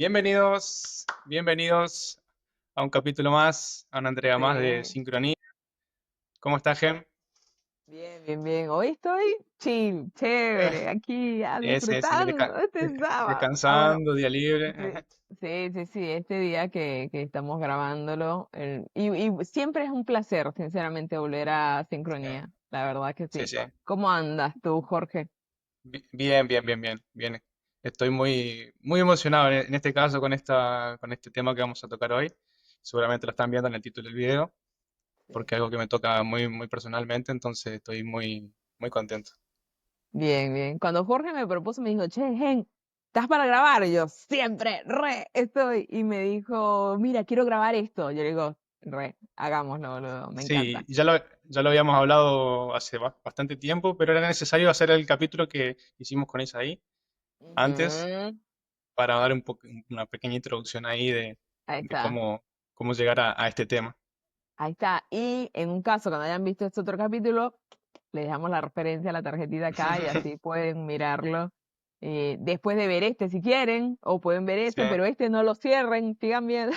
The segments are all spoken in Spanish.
Bienvenidos, bienvenidos a un capítulo más, a una entrega más de Sí, Sincronía. ¿Cómo está, Gem? bien, bien, bien. Hoy estoy chill, Eh, chévere, aquí sí, disfrutando este sábado. Ah, bueno, descansando, día libre. sí, sí, este día que estamos grabándolo. Y siempre es un placer, sinceramente, volver a Sí, Sincronía. La verdad que sí, sí. sí. ¿Cómo andas tú, Jorge? Bien, bien, bien, bien, bien. Estoy muy emocionado en este caso con este tema que vamos a tocar hoy. Seguramente lo están viendo en el título del video, porque es algo que me toca muy personalmente, entonces estoy muy contento. Bien, bien. Cuando Jorge me propuso, me dijo, che, Gen, ¿estás para grabar? Y yo, siempre, estoy. Y me dijo, mira, quiero grabar esto. Yo le digo, hagámoslo, boludo, me encanta. Sí, ya lo habíamos hablado hace bastante tiempo, pero era necesario hacer el capítulo que hicimos con Isaí antes Ujú. para dar una pequeña introducción ahí Ahí de está, cómo llegar a este tema. ahí está. Y en un caso, cuando hayan visto este otro capítulo, les dejamos la referencia a la tarjetita acá y así pueden mirarlo después de ver este si quieren, o pueden ver Sí. ese, pero este no lo cierren, sigan bien,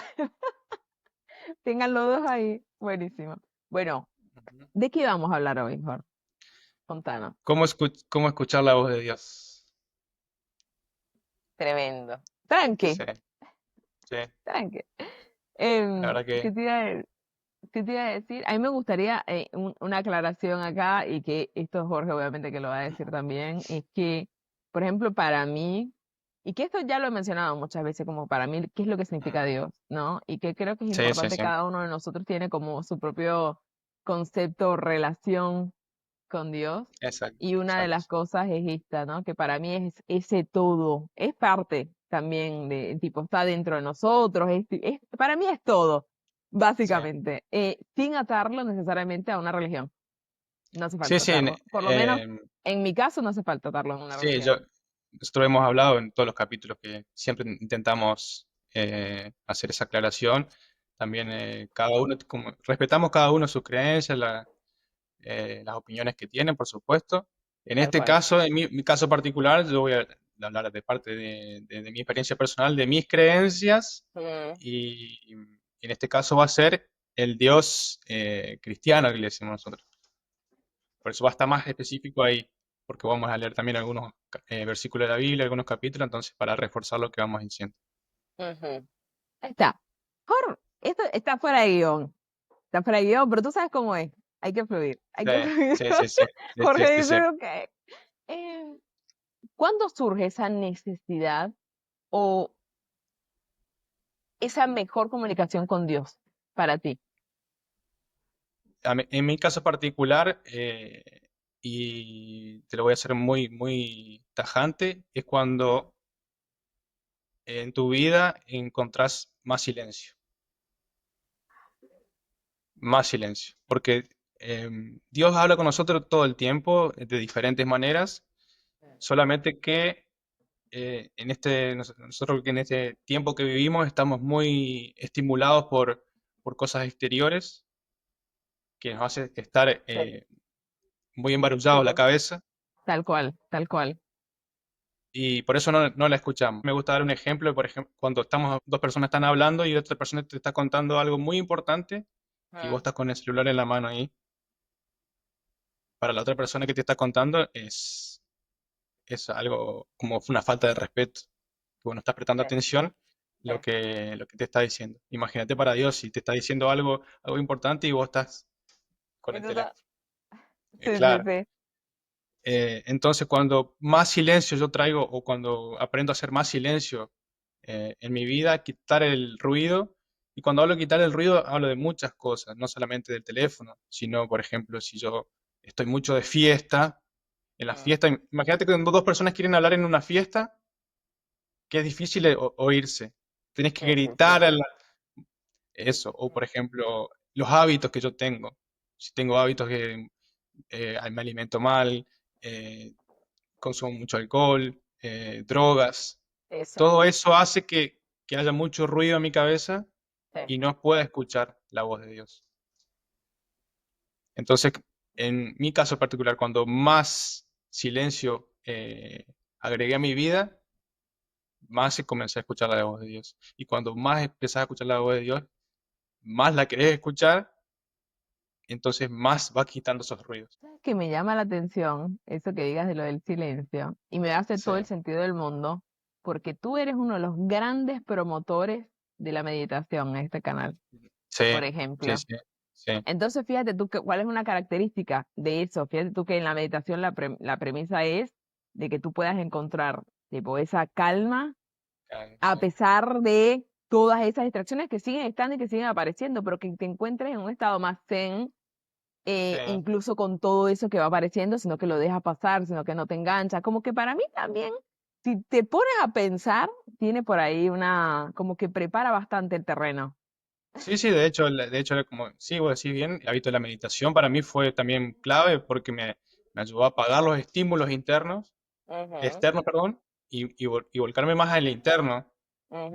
tengan los dos ahí. Buenísimo. Bueno, Ujú. ¿de qué vamos a hablar hoy, Jorge? Contanos. Cómo escuchar la voz de Dios? Tremendo. Tranqui, Sí, sí. tranqui. La verdad ¿Qué que te iba a, qué te iba a decir? A mí me gustaría una aclaración acá, y que esto Jorge obviamente que lo va a decir también, es que, por ejemplo, para mí, y que esto ya lo he mencionado muchas veces, como para mí, ¿qué es lo que significa Dios? ¿No? Y que creo que es sí, sí, importante, sí. cada uno de nosotros tiene como su propio concepto, relación con Dios. Exacto, Y una de exacto. las cosas es esta, ¿no? Que para mí es ese todo, es parte también de, tipo, está dentro de nosotros, para mí es todo, Sí, básicamente, sin atarlo necesariamente a una religión. No hace sí, falta sí. atarlo. Por lo menos en mi caso no hace falta atarlo en una Sí, religión. nosotros hemos hablado en todos los capítulos que siempre intentamos hacer esa aclaración. También cada uno, como respetamos cada uno sus creencias, las opiniones que tienen, por supuesto. En Tal este cual. caso, en mi caso particular, yo voy a hablar de parte de mi experiencia personal, de mis creencias, Mm, y en este caso va a ser el Dios cristiano que le decimos nosotros. Por eso va a estar más específico ahí, porque vamos a leer también algunos versículos de la Biblia, algunos capítulos, entonces para reforzar lo que vamos diciendo. ujú. Ahí está. Esto está fuera de guión. Está fuera de guión, pero tú sabes cómo es. Hay que fluir, hay Sí, que fluir. sí, sí, sí, sí, sí, Jorge sí, sí. dice, ok. Eh, ¿Cuándo surge esa necesidad o esa mejor comunicación con Dios para ti? En mi caso particular, y te lo voy a hacer muy tajante, es cuando en tu vida encontrás más silencio, porque Dios habla con nosotros todo el tiempo de diferentes maneras, solamente que nosotros que en este tiempo que vivimos estamos muy estimulados por cosas exteriores que nos hace estar Sí, muy embarullados la sí. cabeza Tal cual, tal cual. y por eso no la escuchamos. Me gusta dar un ejemplo, por ejemplo, cuando dos personas están hablando y otra persona te está contando algo muy importante y vos Mm, estás con el celular en la mano ahí. Para la otra persona que te está contando es algo como una falta de respeto, que vos no estás prestando sí, atención sí. lo que te está diciendo. Imagínate para Dios si te está diciendo algo importante y vos estás con el Eso está- teléfono. Sí, sí, Claro. sí. Entonces, cuando más silencio yo traigo o cuando aprendo a hacer más silencio en mi vida, quitar el ruido, y cuando hablo de quitar el ruido, hablo de muchas cosas, no solamente del teléfono, sino, por ejemplo, si yo estoy mucho de fiesta, en la Mm, fiesta, imagínate que cuando dos personas quieren hablar en una fiesta, que es difícil oírse. Tenés que sí, sí, sí. gritar eso. O, por ejemplo, los hábitos que yo tengo. Si tengo hábitos que me alimento mal, eh, consumo mucho alcohol, drogas, Eso. todo eso hace que haya mucho ruido en mi cabeza Sí. y no pueda escuchar la voz de Dios. Entonces, en mi caso particular, cuando más silencio agregué a mi vida, más se comencé a escuchar la voz de Dios. Y cuando más empezás a escuchar la voz de Dios, más la querés escuchar, entonces más va quitando esos ruidos. ¿Sabes que me llama la atención eso que digas de lo del silencio? Y me hace Sí, todo el sentido del mundo, porque tú eres uno de los grandes promotores de la meditación en este canal, sí, por sí, ejemplo. sí, sí, Entonces, fíjate tú cuál es una característica de eso. Fíjate tú que en la meditación la premisa es de que tú puedas encontrar tipo esa calma a sí, pesar de todas esas distracciones que siguen estando y que siguen apareciendo, pero que te encuentres en un estado más zen, sí. incluso con todo eso que va apareciendo, sino que lo dejas pasar, sino que no te engancha. Como que para mí también, si te pones a pensar, tiene por ahí como que prepara bastante el terreno. Sí, sí, de hecho, como sí, vos decís bien, el hábito de la meditación para mí fue también clave porque me ayudó a apagar los estímulos Ujú, externos, perdón, y volcarme más al interno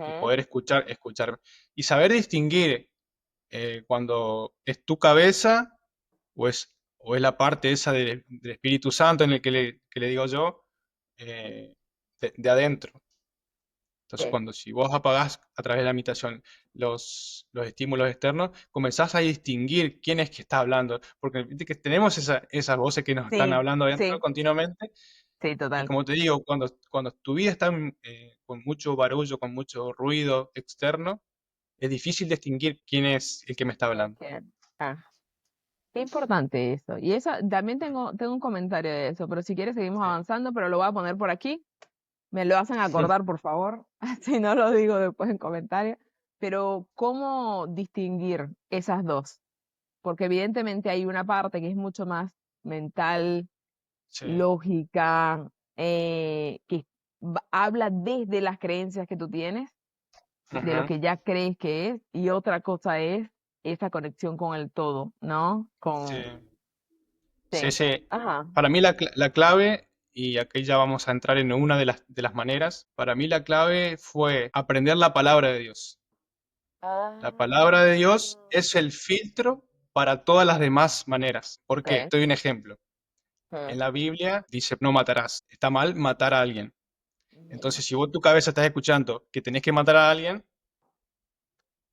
y ujú. poder escuchar y saber distinguir cuando es tu cabeza o es la parte esa del Espíritu Santo en el que le digo yo, eh, de adentro. Entonces, Sí, cuando si vos apagás a través de la meditación los estímulos externos, comenzás a distinguir quién es que está hablando, porque viste que tenemos esas voces que nos están sí, hablando adentro sí, continuamente, sí, y total. como te digo, cuando tu vida está con mucho barullo, con mucho ruido externo, es difícil distinguir quién es el que me está hablando. Ok. Ah, qué importante eso. Y eso, también tengo un comentario de eso, pero si quieres seguimos Sí. avanzando, pero lo voy a poner por aquí. Me lo hacen acordar, por favor, si no lo digo después en comentarios. Pero, ¿cómo distinguir esas dos? Porque evidentemente hay una parte que es mucho más mental, Sí. lógica, que habla desde las creencias que tú tienes, de lo Ujú. que ya crees que es, y otra cosa es esa conexión con el todo, ¿no? Sí. Sí, Sí. sí. Ajá. Para mí la clave, y aquí ya vamos a entrar en una de las maneras, para mí la clave fue aprender la palabra de Dios. La palabra de Dios Ah, es el filtro para todas las demás maneras. ¿Por qué? ok. Te doy un ejemplo. En Mm, la Biblia dice no matarás. Está mal matar a alguien. ujú. Entonces, si vos en tu cabeza estás escuchando que tenés que matar a alguien,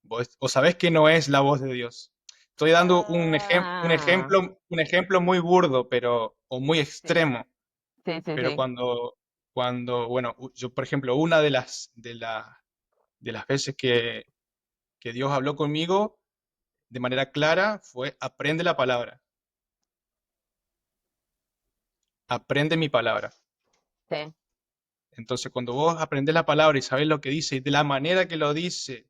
vos sabés que no es la voz de Dios. Estoy dando Ah, un ejemplo muy burdo, o muy sí, extremo. sí, sí, Pero sí. bueno, yo, por ejemplo, una de las veces que Dios habló conmigo de manera clara fue, aprende la palabra, aprende mi palabra. Sí. Entonces, cuando vos aprendes la palabra y sabés lo que dice y de la manera que lo dice,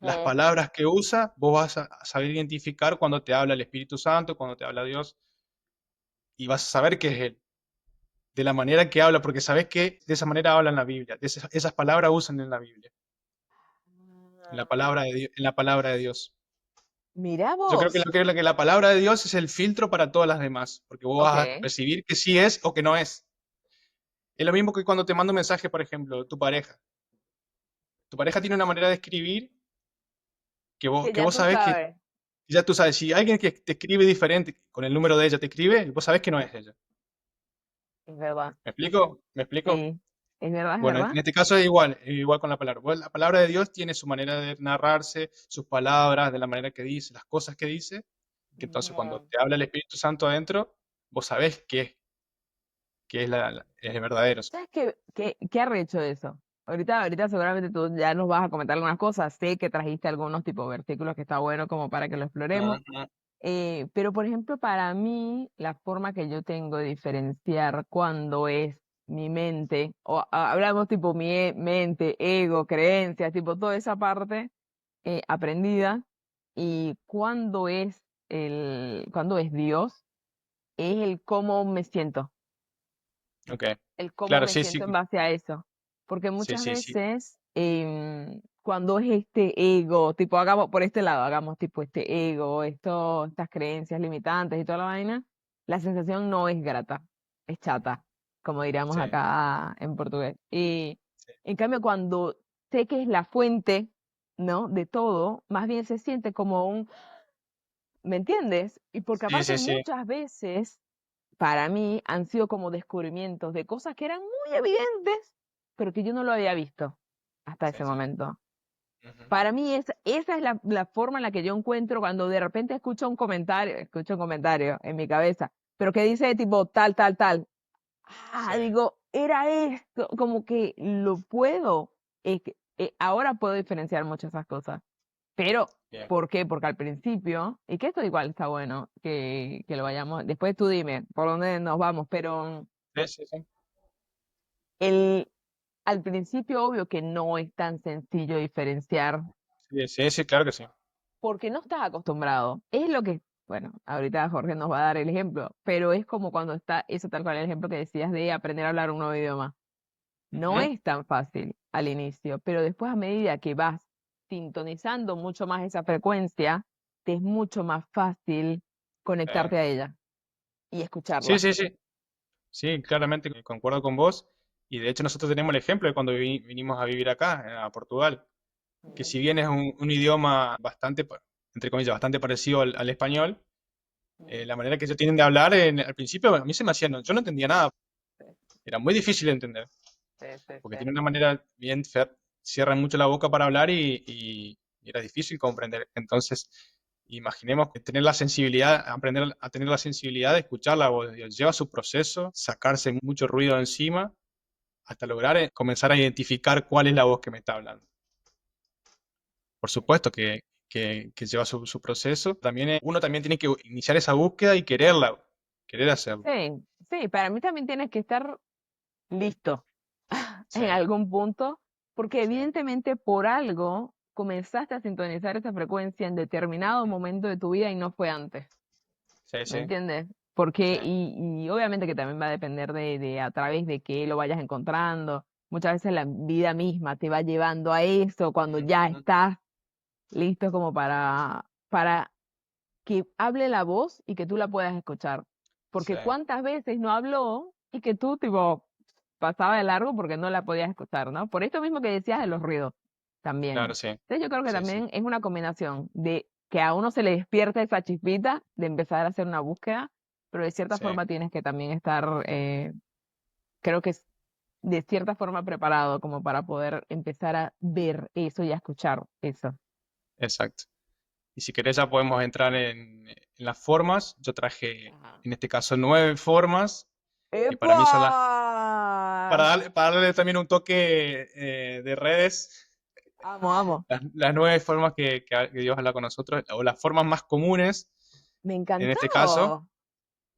las Mm. palabras que usa, vos vas a saber identificar cuando te habla el Espíritu Santo, cuando te habla Dios, y vas a saber que es Él, de la manera que habla, porque sabés que de esa manera habla en la Biblia, esas palabras usan en la Biblia, en la palabra de Dios, en la palabra de Dios. Mira Yo creo vos. que la palabra de Dios es el filtro para todas las demás, porque vos vas a Ok. percibir que sí es o que no es. Es lo mismo que cuando te manda un mensaje, por ejemplo, tu pareja. Tu pareja tiene una manera de escribir Que que ya vos tú sabés que sabes. ya tú sabes, si alguien que te escribe diferente con el número de ella te escribe, vos sabés que no es ella. Es verdad. ¿Me explico? ¿Me explico? Sí. Es verdad, es Bueno, verdad. en este caso es igual con la palabra. Bueno, la palabra de Dios tiene su manera de narrarse, sus palabras, de la manera que dice, las cosas que dice, que entonces cuando Ujú. te habla el Espíritu Santo adentro, vos sabés que es, es verdadero. ¿Sabes qué arrecho eso? Ahorita seguramente tú ya nos vas a comentar algunas cosas. Sé que trajiste algunos tipo de versículos que está bueno como para que lo exploremos. Ujú. Pero, por ejemplo, para mí, la forma que yo tengo de diferenciar cuando es mi mente, hablamos tipo mente, ego, creencias, tipo toda esa parte aprendida, y cuando es Dios, es el cómo me siento, Ok. el cómo Claro, me sí, siento sí, en base a eso. Porque sí, muchas sí, sí. veces, cuando es este ego, tipo, hagamos por este lado, hagamos tipo este ego, estas creencias limitantes y toda la vaina, la sensación no es grata, es chata, como diríamos Sí, acá en portugués. Y sí, en cambio, cuando sé que es la fuente, ¿no? De todo, más bien se siente como ¿me entiendes? Y porque sí, aparte sí, sí. muchas veces para mí han sido como descubrimientos de cosas que eran muy evidentes, pero que yo no lo había visto. hasta Sí, ese sí. momento. Ujú. Para mí esa es la forma en la que yo encuentro cuando de repente escucho un comentario en mi cabeza, pero que dice tipo tal, tal, tal. Sí, Digo, era esto, como que lo puedo, ahora puedo diferenciar muchas de esas cosas. Pero, bien. ¿por qué? Porque al principio, y que esto igual está bueno, que lo vayamos, después tú dime por dónde nos vamos, pero Sí, sí, sí. el, al principio obvio que no es tan sencillo diferenciar Sí, sí, sí, claro que sí. porque no estás acostumbrado. Es lo que, bueno, ahorita Jorge nos va a dar el ejemplo, pero es como cuando está, eso tal cual el ejemplo que decías de aprender a hablar un nuevo idioma. No Ujú. es tan fácil al inicio, pero después a medida que vas sintonizando mucho más esa frecuencia, te es mucho más fácil conectarte a ella y Sí, escucharla. sí, sí. Sí, claramente concuerdo con vos. Y de hecho nosotros tenemos el ejemplo de cuando vinimos a vivir acá, a Portugal, que Ujú, si bien es un idioma bastante, entre comillas, bastante parecido al español, ujú. la manera que ellos tienen de hablar, al principio a mí se me hacía, yo no entendía nada, Sí, era muy difícil de entender, sí, sí, porque sí. tienen una manera bien, cierran mucho la boca para hablar y era difícil comprender. Entonces, imaginemos que tener la sensibilidad, aprender a tener la sensibilidad de escuchar la voz de Dios, lleva su proceso, sacarse mucho ruido encima hasta lograr comenzar a identificar cuál es la voz que me está hablando. Por supuesto que lleva su proceso. También uno también tiene que iniciar esa búsqueda y quererla, querer hacerlo. Sí, sí, para mí también tienes que estar listo Sí, en algún punto, porque sí, evidentemente por algo comenzaste a sintonizar esa frecuencia en determinado momento de tu vida y no fue antes, sí, ¿me sí, entiendes? sí, Porque, y obviamente que también va a depender de a través de qué lo vayas encontrando. Muchas veces la vida misma te va llevando a eso cuando ya ujú, estás listo como para que hable la voz y que tú la puedas escuchar. sí, Porque cuántas veces no habló y que tú, tipo, pasaba de largo porque no la podías escuchar, ¿no? Por esto mismo que decías de los ruidos claro, también. sí, Entonces yo creo que sí, sí, también es una combinación de que a uno se le despierta esa chispita de empezar a hacer una búsqueda, pero de cierta sí, forma tienes que también estar, creo que es de cierta forma preparado como para poder empezar a ver eso y a escuchar eso. exacto. Y si querés ya podemos entrar en las formas. Yo traje, Ajá. en este caso, 9 formas, que para ¡Epa! mí son para darle también un toque de redes, Amo, amo. las 9 formas que Dios habla con nosotros, o las formas más comunes Me en este caso. encantó.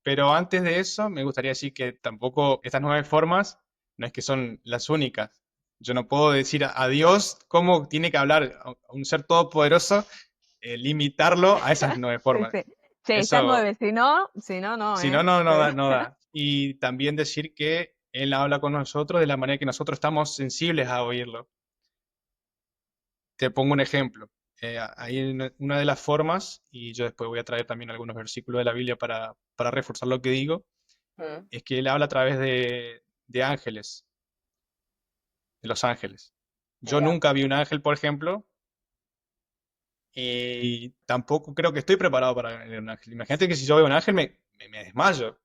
Pero antes de eso, me gustaría decir que tampoco estas 9 formas no es que son las únicas. Yo no puedo decir a Dios cómo tiene que hablar a un ser todopoderoso, limitarlo a esas nueve Sí, formas. sí. Che, estas Eso, 9, si no, no, si no, ¿eh? no, no da, no da. Y también decir que Él habla con nosotros de la manera que nosotros estamos sensibles a oírlo. Te pongo un ejemplo. Ahí una de las formas, y yo después voy a traer también algunos versículos de la Biblia para reforzar lo que digo, Mm, es que Él habla a través de ángeles, de los ángeles. Yo ya. nunca vi un ángel, por ejemplo, y tampoco creo que estoy preparado para ver un ángel. Imagínate que si yo veo un ángel me desmayo.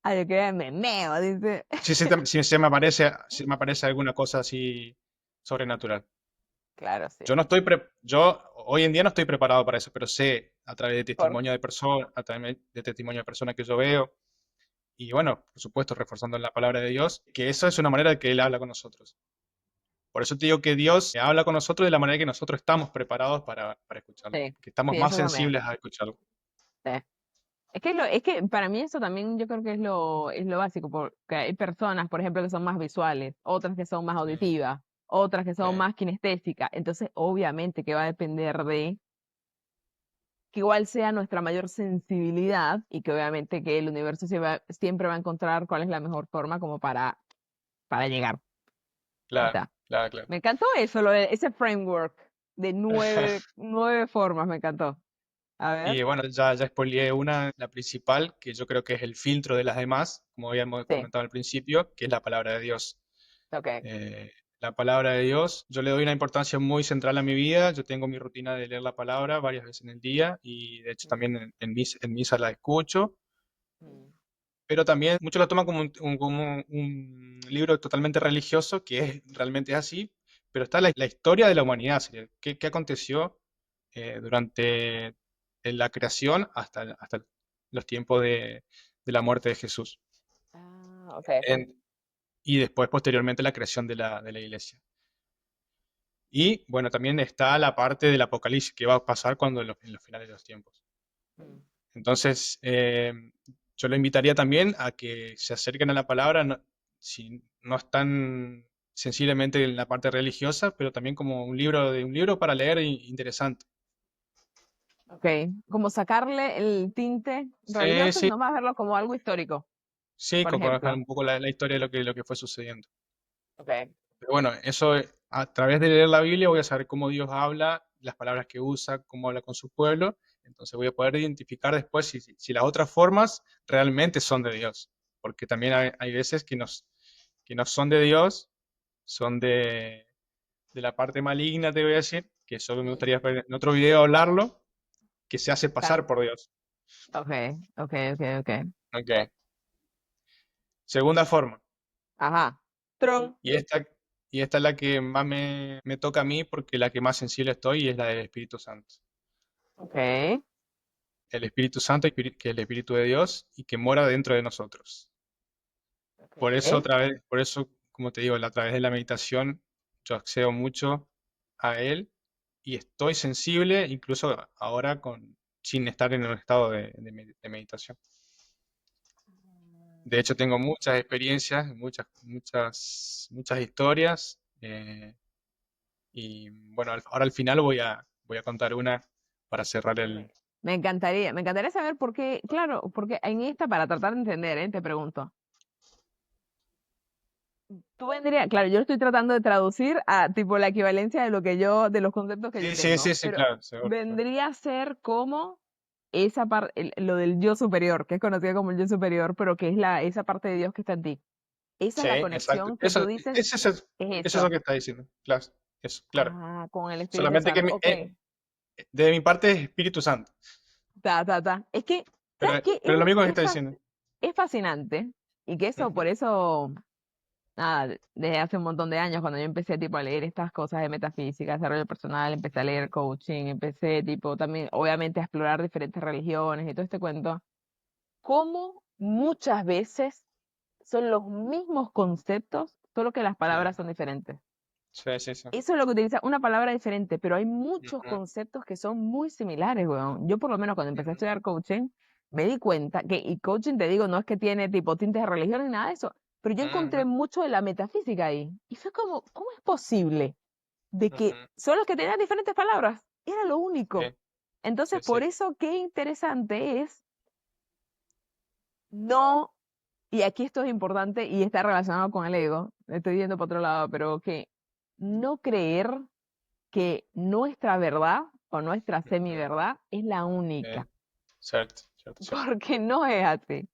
Ay, yo que me meo, dice. Si me aparece alguna cosa así sobrenatural. Claro, sí. Yo hoy en día no estoy preparado para eso, pero sé a través de Por, testimonio de personas, a través de testimonio de personas que yo veo, y bueno, por supuesto, reforzando la palabra de Dios, que eso es una manera de que Él habla con nosotros. Por eso te digo que Dios habla con nosotros de la manera que nosotros estamos preparados para escucharlo, sí, que estamos sí, más eso también. sensibles a escucharlo. Sí. Es que para mí eso también yo creo que es lo básico, porque hay personas, por ejemplo, que son más visuales, otras que son más Sí, auditivas, otras que sí, son más kinestésicas. Entonces, obviamente que va a depender de que igual sea nuestra mayor sensibilidad y que obviamente que el universo siempre va a encontrar cuál es la mejor forma como para llegar. Ahí claro, está. claro, claro. Me encantó eso, ese framework de nueve formas, me encantó. A ver, Y bueno, ya spoileé una, la principal, que yo creo que es el filtro de las demás, como habíamos sí, comentado al principio, que es la palabra de Dios. ok. Eh, la palabra de Dios, yo le doy una importancia muy central a mi vida, yo tengo mi rutina de leer la palabra varias veces en el día y de hecho Mm, también en misa la escucho. mm. pero también muchos lo toman como un libro totalmente religioso, que realmente es así, pero está la historia de la humanidad, sería, qué aconteció durante la creación hasta los tiempos de la muerte de Jesús. Ah, ok. En- y después, posteriormente, la creación de la iglesia. Y bueno, también está la parte del Apocalipsis, que va a pasar cuando en los finales de los tiempos. Mm. Entonces, yo le invitaría también a que se acerquen a la palabra, si no están sensiblemente en la parte religiosa, pero también como un libro para leer interesante. Ok, como sacarle el tinte Sí, religioso y sí, nomás verlo como algo histórico, sí, por conocer ejemplo. un poco la historia de lo que fue sucediendo. Ok. Pero bueno, eso a través de leer la Biblia voy a saber cómo Dios habla, las palabras que usa, cómo habla con su pueblo. Entonces voy a poder identificar después si las otras formas realmente son de Dios. Porque también hay veces que no son de Dios, son de la parte maligna, te voy a decir, que eso me Mm. gustaría en otro video hablarlo, que se hace pasar Claro. por Dios. Ok, ok, ok, ok. Ok. Segunda forma. Ajá. Tron. Y esta es la que más me toca a mí porque la que más sensible estoy y es la del Espíritu Santo. Ok. El Espíritu Santo, que es el Espíritu de Dios y que mora dentro de nosotros. Por eso, Ok. otra vez, por eso, como te digo, a través de la meditación, yo accedo mucho a Él y estoy sensible, incluso ahora sin estar en un estado de meditación. De hecho, tengo muchas experiencias, muchas, muchas, muchas historias. Y bueno, ahora al final voy a contar una para cerrar el. Me encantaría saber por qué, claro, porque en esta, para tratar de entender, te pregunto, tú vendrías, claro, yo estoy tratando de traducir a tipo la equivalencia de lo que yo, de los conceptos que yo Sí, sí, tengo, sí, sí, pero claro, seguro, claro. vendría a ser como esa parte, lo del yo superior, que es conocido como el yo superior, pero que es esa parte de Dios que está en ti. Esa es Sí, la exacto. conexión que tú Eso, dices, es eso es lo eso. que está diciendo. Claro, eso, claro. Ah, con el Espíritu Solamente que Santo. Ok, de mi parte es Espíritu Santo. ta. Es que, Pero, ¿sabes qué? pero lo mismo que está diciendo. Es fascinante y que eso, Ujú, por eso, nada, desde hace un montón de años, cuando yo empecé tipo a leer estas cosas de metafísica, desarrollo personal, empecé a leer coaching, empecé tipo también, obviamente, a explorar diferentes religiones y todo este cuento, cómo muchas veces son los mismos conceptos, solo que las sí, palabras son diferentes. sí, sí, sí. Eso es lo que utiliza una palabra diferente, pero hay muchos Ujú, conceptos que son muy similares, weón. Yo por lo menos cuando empecé a ujú, estudiar coaching, me di cuenta que, y coaching te digo, no es que tiene tipo tintes de religión ni nada de eso, pero yo encontré ujú, mucho de la metafísica ahí. Y fue como, ¿cómo es posible de que ujú. solo que tenían diferentes palabras? Era lo único. Sí, Entonces, sí, sí. por eso qué interesante es no, y aquí esto es importante y está relacionado con el ego, estoy yendo para otro lado, pero que no creer que nuestra verdad o nuestra Ujú, semi-verdad es la única, cierto, cierto, cierto. porque no es así.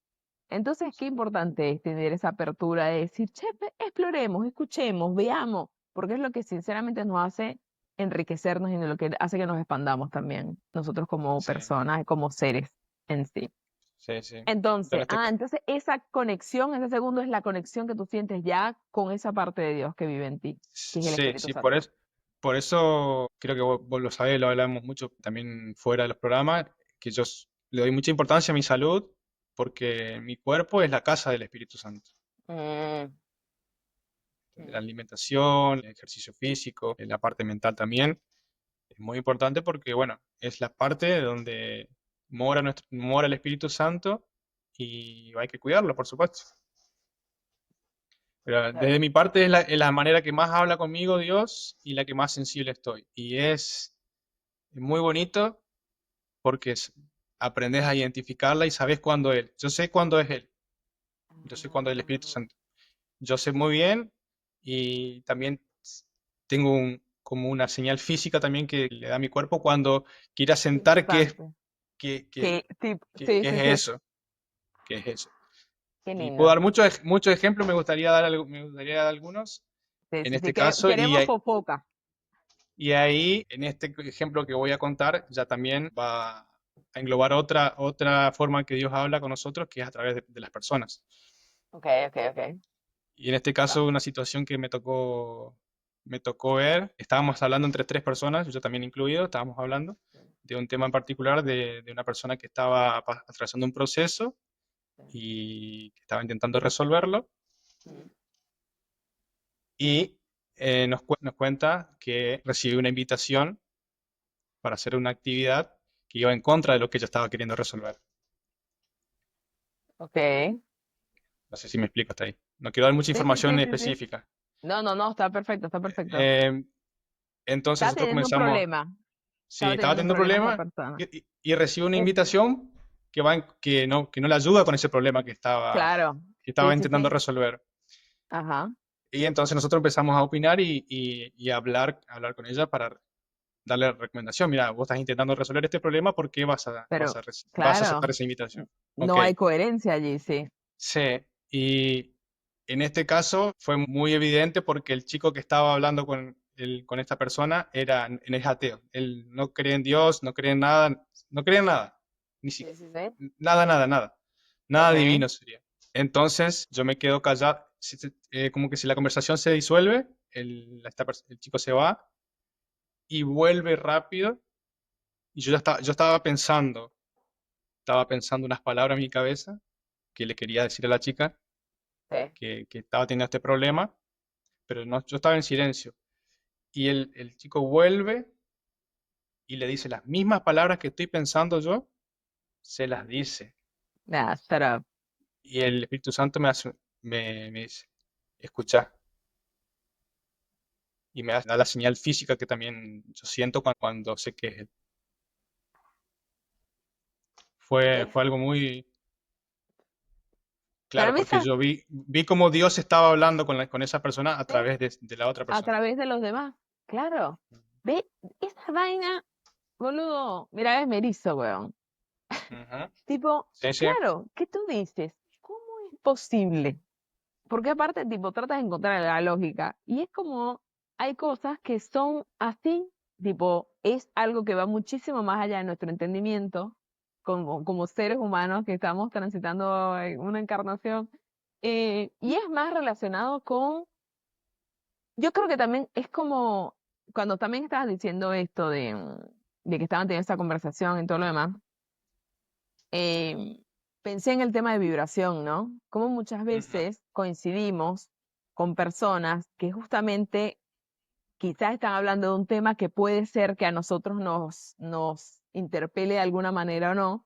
Entonces, qué importante es tener esa apertura de decir, che, exploremos, escuchemos, veamos, porque es lo que sinceramente nos hace enriquecernos y lo que hace que nos expandamos también, nosotros como Sí, personas, como seres en sí. sí, sí. Entonces, En este, entonces esa conexión, ese segundo es la conexión que tú sientes ya con esa parte de Dios que vive en ti, que es el Sí, Espíritu sí, por Santo. eso, por eso creo que vos lo sabés, lo hablamos mucho también fuera de los programas, que le doy mucha importancia a mi salud porque mi cuerpo es la casa del Espíritu Santo. Mm, La mm. alimentación, el ejercicio físico, la parte mental también es muy importante porque, bueno, es la parte donde mora el Espíritu Santo y hay que cuidarlo, por supuesto. Pero Claro. desde mi parte es la manera que más habla conmigo Dios y la que más sensible estoy. Y es muy bonito porque aprendes a identificarla y sabes cuándo Él. Yo sé cuándo es Él. Yo sé cuándo es el Espíritu Ah, Santo. Yo sé muy bien y también tengo como una señal física también que le da a mi cuerpo cuando quiera qué sentar importante. que, que, Que, tipo, que, sí, que sí, es sí. eso, que es eso. Qué Y puedo lindo. dar muchos ejemplos, me gustaría dar algunos Sí, en sí, sí. este caso Queremos fofoca. y ahí, en este ejemplo que voy a contar, ya también a englobar otra forma que Dios habla con nosotros, que es a través de las personas. Ok, ok, ok. Y en este Va. caso, una situación que me tocó ver, estábamos hablando entre tres personas, yo también incluido, estábamos hablando de un tema en particular de una persona que estaba atravesando un proceso y que estaba intentando resolverlo y nos cuenta que recibió una invitación para hacer una actividad que iba en contra de lo que ella estaba queriendo resolver. Ok. No sé si me explico hasta ahí. No quiero dar mucha Sí, sí, información sí, sí, sí. específica. No, no, no, está perfecto, está perfecto. Eh, entonces Estaba nosotros teniendo un comenzamos, problema. sí, Estaba estaba teniendo un teniendo problema esa problemas persona. y recibe una Eh, invitación que no le ayuda con ese problema claro. que Sí, estaba sí, intentando sí. resolver. Ajá. Y entonces nosotros empezamos a opinar y hablar con ella para darle recomendación. Mira, vos estás intentando resolver este problema, ¿por qué Pero, vas a aceptar claro, esa invitación? Ok, no hay coherencia allí, sí. sí. Y en este caso fue muy evidente porque el chico que estaba hablando con esta persona es ateo. Él no cree en Dios, no cree en nada, no cree en nada. Ni si- Sí, sí, sí. Nada, nada, nada. Nada Ok. divino sería. Entonces yo me quedo callado, como que si la conversación se disuelve, el chico se va y vuelve rápido. Y estaba pensando unas palabras en mi cabeza que le quería decir a la chica Sí. que estaba teniendo este problema, pero no, yo estaba en silencio. Y el chico vuelve y le dice las mismas palabras que estoy pensando yo, se las dice. Nah, shut up. Y el Espíritu Santo me dice, escucha, y da la señal física que también yo siento cuando sé que es él. Es, Fue algo muy para claro, mí porque esa, yo vi cómo Dios estaba hablando con esa persona a sí, través de la otra a persona. través de los demás. Claro. Ve, esa vaina, boludo. Mira, es merizo, weón. Ujú. Tipo, Sí, sí. claro, ¿qué tú dices? ¿Cómo es posible? Porque aparte, tipo, tratas de encontrar la lógica. Y es como, hay cosas que son así, tipo, es algo que va muchísimo más allá de nuestro entendimiento, como seres humanos que estamos transitando en una encarnación. Y es más relacionado con, yo creo que también es como, cuando también estabas diciendo esto de que estaban teniendo esta conversación y todo lo demás, pensé en el tema de vibración, ¿no? Como muchas Ujú, veces coincidimos con personas que justamente quizás están hablando de un tema que puede ser que a nosotros nos interpele de alguna manera o no.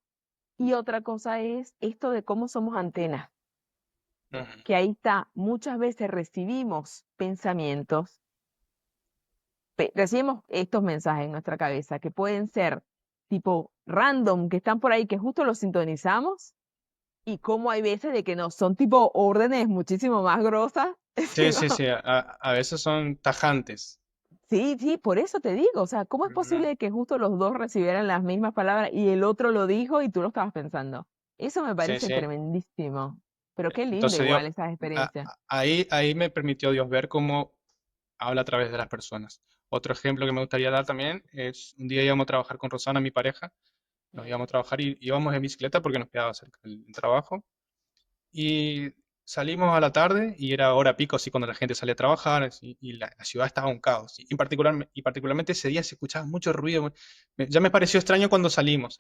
Y otra cosa es esto de cómo somos antenas, ujú. que ahí está, muchas veces recibimos pensamientos, recibimos estos mensajes en nuestra cabeza que pueden ser tipo random, que están por ahí, que justo los sintonizamos. Y cómo hay veces de que no, son tipo órdenes muchísimo más grosas. Sí, sí, sí. A veces son tajantes. Sí, sí, por eso te digo, o sea, ¿cómo es Ujú. posible que justo los dos recibieran las mismas palabras y el otro lo dijo y tú lo estabas pensando? Eso me Sí, parece sí. tremendísimo. Pero qué lindo Entonces, Dios, igual esas experiencias. ahí me permitió Dios ver cómo habla a través de las personas. Otro ejemplo que me gustaría dar también es un día íbamos a trabajar con Rosana, mi pareja. Nos íbamos a trabajar y íbamos en bicicleta porque nos quedaba cerca el trabajo. Y salimos a la tarde y era hora pico, así cuando la gente salía a trabajar y la ciudad estaba un caos. Y particularmente ese día se escuchaba mucho ruido. Ya me pareció extraño cuando salimos.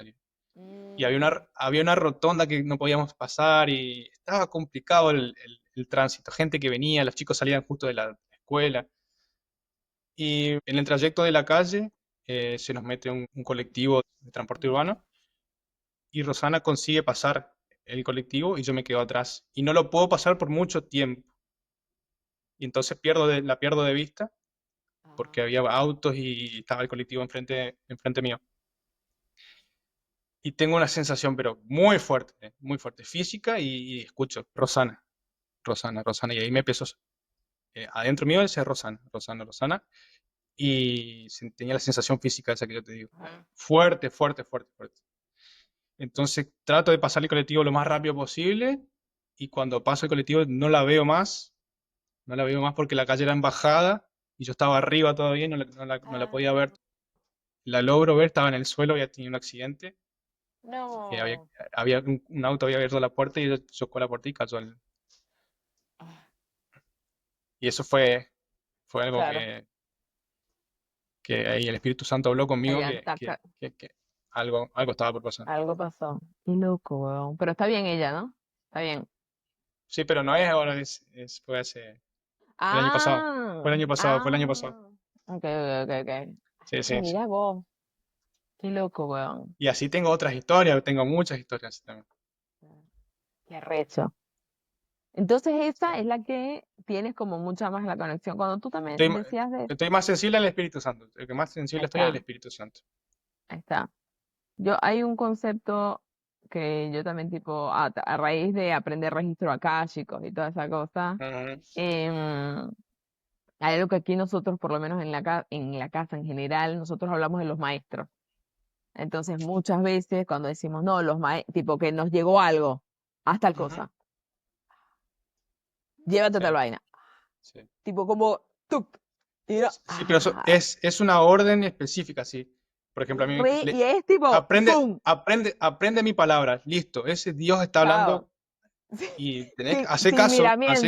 Y Mm, había una rotonda que no podíamos pasar y estaba complicado el tránsito. Gente que venía, los chicos salían justo de la escuela. Y en el trayecto de la calle se nos mete un colectivo de transporte ujú. urbano y Rosana consigue pasar el colectivo y yo me quedo atrás. Y no lo puedo pasar por mucho tiempo. Y entonces la pierdo de vista Ajá. porque había autos y estaba el colectivo enfrente mío. Y tengo una sensación, pero muy fuerte, física y escucho, Rosana, Rosana, Rosana. Y ahí me empezó, adentro mío decía Rosana, Rosana, Rosana. Y tenía la sensación física esa que yo te digo. Ajá. Fuerte, fuerte, fuerte, fuerte. Entonces trato de pasar el colectivo lo más rápido posible y cuando paso el colectivo no la veo más porque la calle era en bajada y yo estaba arriba todavía y no la podía ver. La logro ver, estaba en el suelo, había tenido un accidente que había, No. había un auto había abierto la puerta y ella chocó la puerta y cayó. Ah, Y eso fue algo claro, que ahí el Espíritu Santo habló conmigo había que algo estaba por pasar. algo pasó. Qué loco, weón. Pero está bien ella, ¿no? Está bien. Sí, pero no es ahora, fue fue el año pasado. Ah, Fue el año ah. pasado. Ok, ok, ok, ok. Sí, Ah, sí, sí. mira vos. Qué loco, weón. Y así tengo otras historias, tengo muchas historias también. Qué arrecho. Entonces Sí. esa es la que tienes como mucha más la conexión. Cuando tú también Estoy, ma- decías de... estoy más sensible al Espíritu Santo. El que más Ahí sensible estoy es al está, Espíritu Santo. ahí está. Hay un concepto que yo también tipo, a raíz de aprender registros akáshicos y toda esa cosa, Ujú. em, hay algo que aquí nosotros, por lo menos en la casa en general, nosotros hablamos de los maestros. Entonces muchas veces cuando decimos, no, los maestros, tipo que nos llegó algo, haz tal Ujú. cosa, llévate Sí, tal vaina. sí. Tipo como, tuk, y no, Sí, pero es una orden específica, sí. Por ejemplo, a mí y es tipo, ¡pum! aprende mi palabra, listo. Ese Dios está Chao. hablando y tenés que Sin miramiento,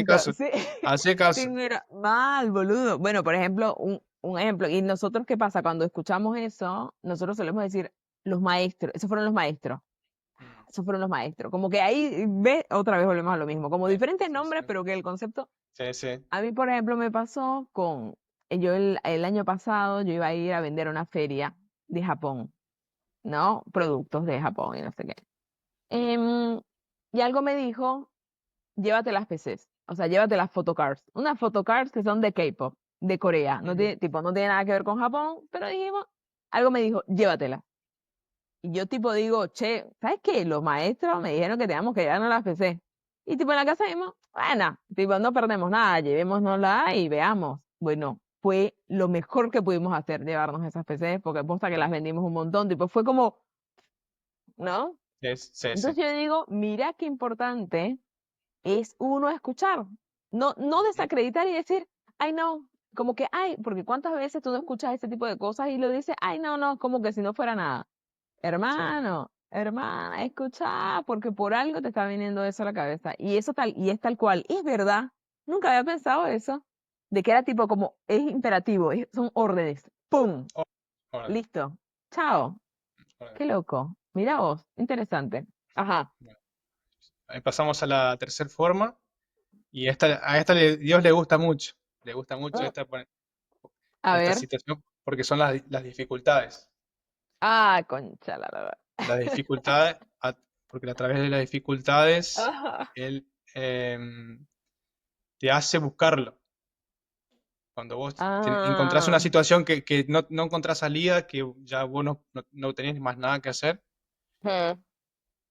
hacer caso. sin mal, boludo. Bueno, por ejemplo, un ejemplo, y nosotros, ¿qué pasa? Cuando escuchamos eso, nosotros solemos decir, los maestros, esos fueron los maestros, Mm. esos fueron los maestros. Como que ahí, ve, otra vez volvemos a lo mismo, como diferentes Sí, nombres, sí, pero que el concepto, sí, sí. a mí, por ejemplo, me pasó con, yo el año pasado, yo iba a ir a vender a una feria de Japón, ¿no? Productos de Japón y no sé qué. Em, y algo me dijo, llévate las PCs, o sea, llévate las photocards. Unas photocards que son de K-pop, de Corea, no Ujú. tiene, tipo, no tiene nada que ver con Japón, pero dijimos, algo me dijo, llévatelas. Y yo tipo digo, che, ¿sabes qué? Los maestros me dijeron que teníamos que llevarnos las PC. Y tipo en la casa dijimos, bueno, tipo, no perdemos nada, llevémonosla y veamos. Bueno, fue lo mejor que pudimos hacer, llevarnos esas PCs, porque posta que las Mm. vendimos un montón, tipo, fue como, ¿no? Sí, sí. Entonces yo digo, mira qué importante es uno escuchar, no Ujú. desacreditar y decir, ay no, como que, ay, porque cuántas veces tú no escuchas ese tipo de cosas y lo dices, ay no, no, como que si no fuera nada. Sí, Hermano, hermana, escucha, porque por algo te está viniendo eso a la cabeza. Y eso tal, y es tal cual, es verdad. Nunca había pensado eso, de que era tipo como, es imperativo, son órdenes. ¡Pum! Ó- órale, Listo. Chao. órale. Qué loco. Mira vos, interesante. Ajá. Bueno, ahí pasamos a la tercera forma y Dios le gusta mucho. Le gusta mucho Mm, A esta ver. situación porque son las dificultades. Ah, concha, la. Las dificultades, porque a través de las dificultades Ajá. Él te hace buscarlo. Cuando vos encontrás una Ah, situación que no encontrás salida, que ya vos no tenés más nada que hacer, hmm,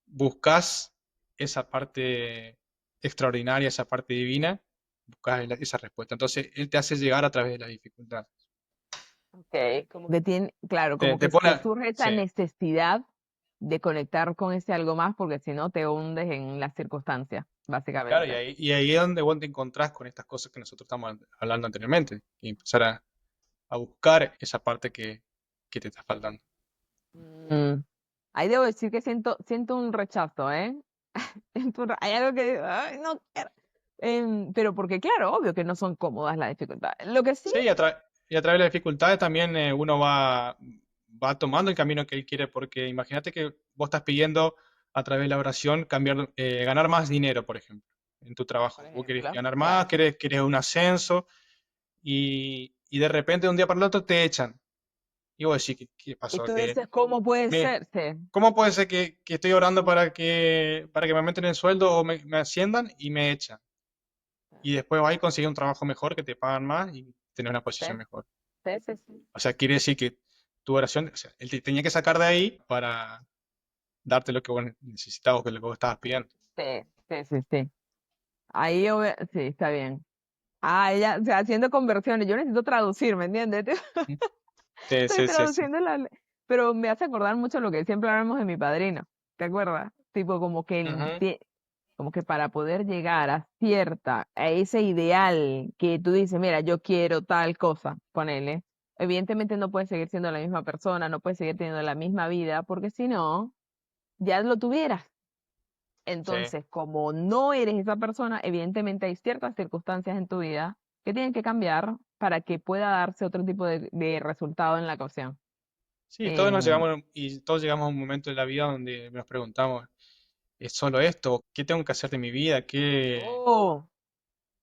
buscas esa parte extraordinaria, esa parte divina, buscas esa respuesta. Entonces, Él te hace llegar a través de la dificultad. ok, como que tiene, claro, como Te que pone, te surge esa sí, necesidad de conectar con ese algo más, porque si no te hundes en las circunstancias, claro, básicamente. y ahí es donde vos te encontrás con estas cosas que nosotros estamos hablando anteriormente, y empezar a buscar esa parte que te está faltando. Mm, Ahí debo decir que siento un rechazo, ¿eh? Hay algo que digo, ay, no quiero. Pero porque, claro, obvio que no son cómodas las dificultades. Lo que sí, Sí, y a través de las dificultades también uno va tomando el camino que él quiere, porque imagínate que vos estás pidiendo a través de la oración ganar más dinero, por ejemplo, en tu por trabajo. Vos querés ejemplo, ganar más, claro. querés un ascenso, y de repente de un día para el otro te echan. Y vos decís, ¿qué Y pasó? tú dices, ¿cómo puede Me, ser? Sí, ¿Cómo puede ser que estoy orando para que me aumenten el sueldo o me asciendan y me echan? Y después vas y consigues un trabajo mejor que te pagan más y tenés una sí, posición mejor. sí, sí, sí. O sea, quiere decir que tu oración, o sea, él te tenía que sacar de ahí para darte lo que vos necesitabas o que lo que vos estabas pidiendo. Sí, sí, sí, sí. Sí, está bien. Ya, o sea, haciendo conversiones. Yo necesito traducir, ¿me entiendes? ¿Mm? Sí, Estoy sí, sí, sí. traduciendo pero me hace acordar mucho lo que siempre hablamos de mi padrino. ¿Te acuerdas? Tipo, Ujú. como que para poder llegar a ese ideal que tú dices, mira, yo quiero tal cosa, ponele. Evidentemente no puedes seguir siendo la misma persona, no puedes seguir teniendo la misma vida, porque si no, ya lo tuvieras. Sí, Entonces, como no eres esa persona, evidentemente hay ciertas circunstancias en tu vida que tienen que cambiar para que pueda darse otro tipo de resultado en la ocasión. sí, todos nos Em, llegamos y todos llegamos a un momento de la vida donde nos preguntamos, ¿es solo esto? ¿Qué tengo que hacer de mi vida? ¿Qué? oh,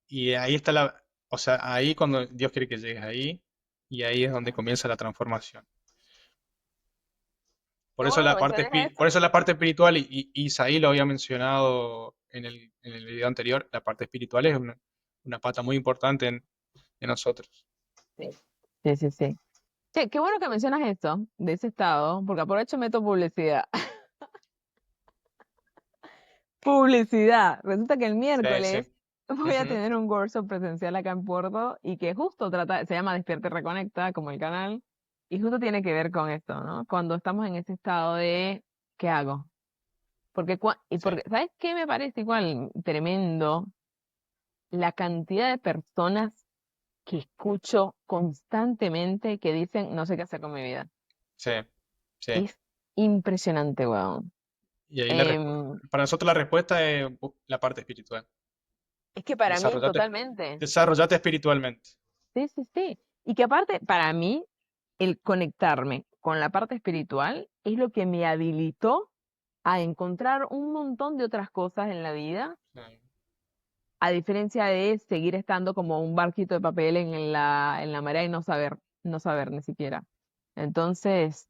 Y ahí está o sea, ahí cuando Dios quiere que llegues ahí y ahí es donde comienza la transformación. qué Por eso bueno que la parte, menciones por eso. eso la parte espiritual, y Isaí lo había mencionado en el video anterior, la parte espiritual es una pata muy importante en nosotros. Sí, sí, sí, sí. Che, qué bueno que mencionas esto, de ese estado, porque aprovecho y meto publicidad. Publicidad. Resulta que el Sí, sí. miércoles voy a Ujú. tener un workshop presencial acá en Puerto y que justo trata, se llama Despierta y Reconecta, como el canal, y justo tiene que ver con esto, ¿no? Cuando estamos en ese estado de ¿qué hago? Sí, Porque, ¿sabes qué me parece igual tremendo? La cantidad de personas que escucho constantemente que dicen no sé qué hacer con mi vida. sí, sí. Es impresionante, weón. Y ahí Em, para nosotros la respuesta es la parte espiritual. es que para mí, Desarrollate, totalmente. desarrollate espiritualmente. Sí, sí, sí. Y que aparte, para mí, el conectarme con la parte espiritual es lo que me habilitó a encontrar un montón de otras cosas en la vida, Sí. a diferencia de seguir estando como un barquito de papel en la marea y no saber ni siquiera. Entonces,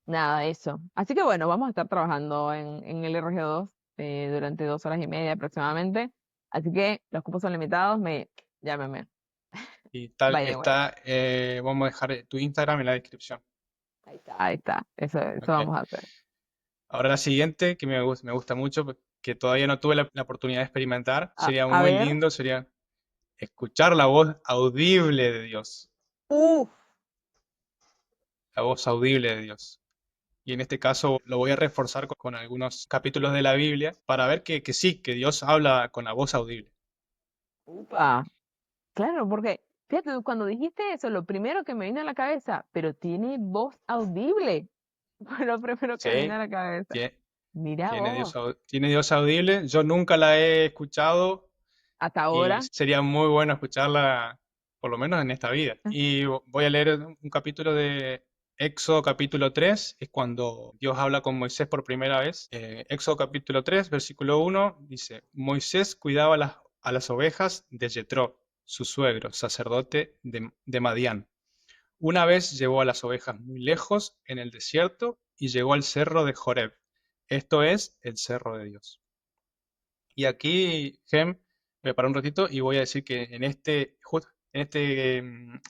nada, eso. Así que bueno, vamos a estar trabajando en el RG2 durante 2 horas y media aproximadamente. Así que los cupos son limitados, llámeme, Y tal by the way. está, vamos a dejar tu Instagram en la descripción. Ahí está, eso Ok. vamos a hacer. Ahora la siguiente, que me gusta mucho, que todavía no tuve la oportunidad de experimentar, sería A muy ver. lindo, sería escuchar la voz audible de Dios. Uf, La voz audible de Dios. Y en este caso lo voy a reforzar con algunos capítulos de la Biblia para ver que sí, que Dios habla con la voz audible. upa. Claro, porque fíjate, tú, cuando dijiste eso, lo primero que me vino a la cabeza, pero tiene voz audible. Fue lo primero que me vino Sí, a la cabeza. tie- Mira vos, tiene Dios audible. Yo nunca la he escuchado hasta y ahora. sería muy bueno escucharla, por lo menos en esta vida. Y voy a leer un capítulo de Éxodo capítulo 3, es cuando Dios habla con Moisés por primera vez. Éxodo capítulo 3, versículo 1, dice, Moisés cuidaba a las ovejas de Jetro, su suegro, sacerdote de Madián. Una vez llevó a las ovejas muy lejos en el desierto y llegó al cerro de Joreb. Esto es el cerro de Dios. Y aquí, Gem, voy a parar un ratito y voy a decir que en este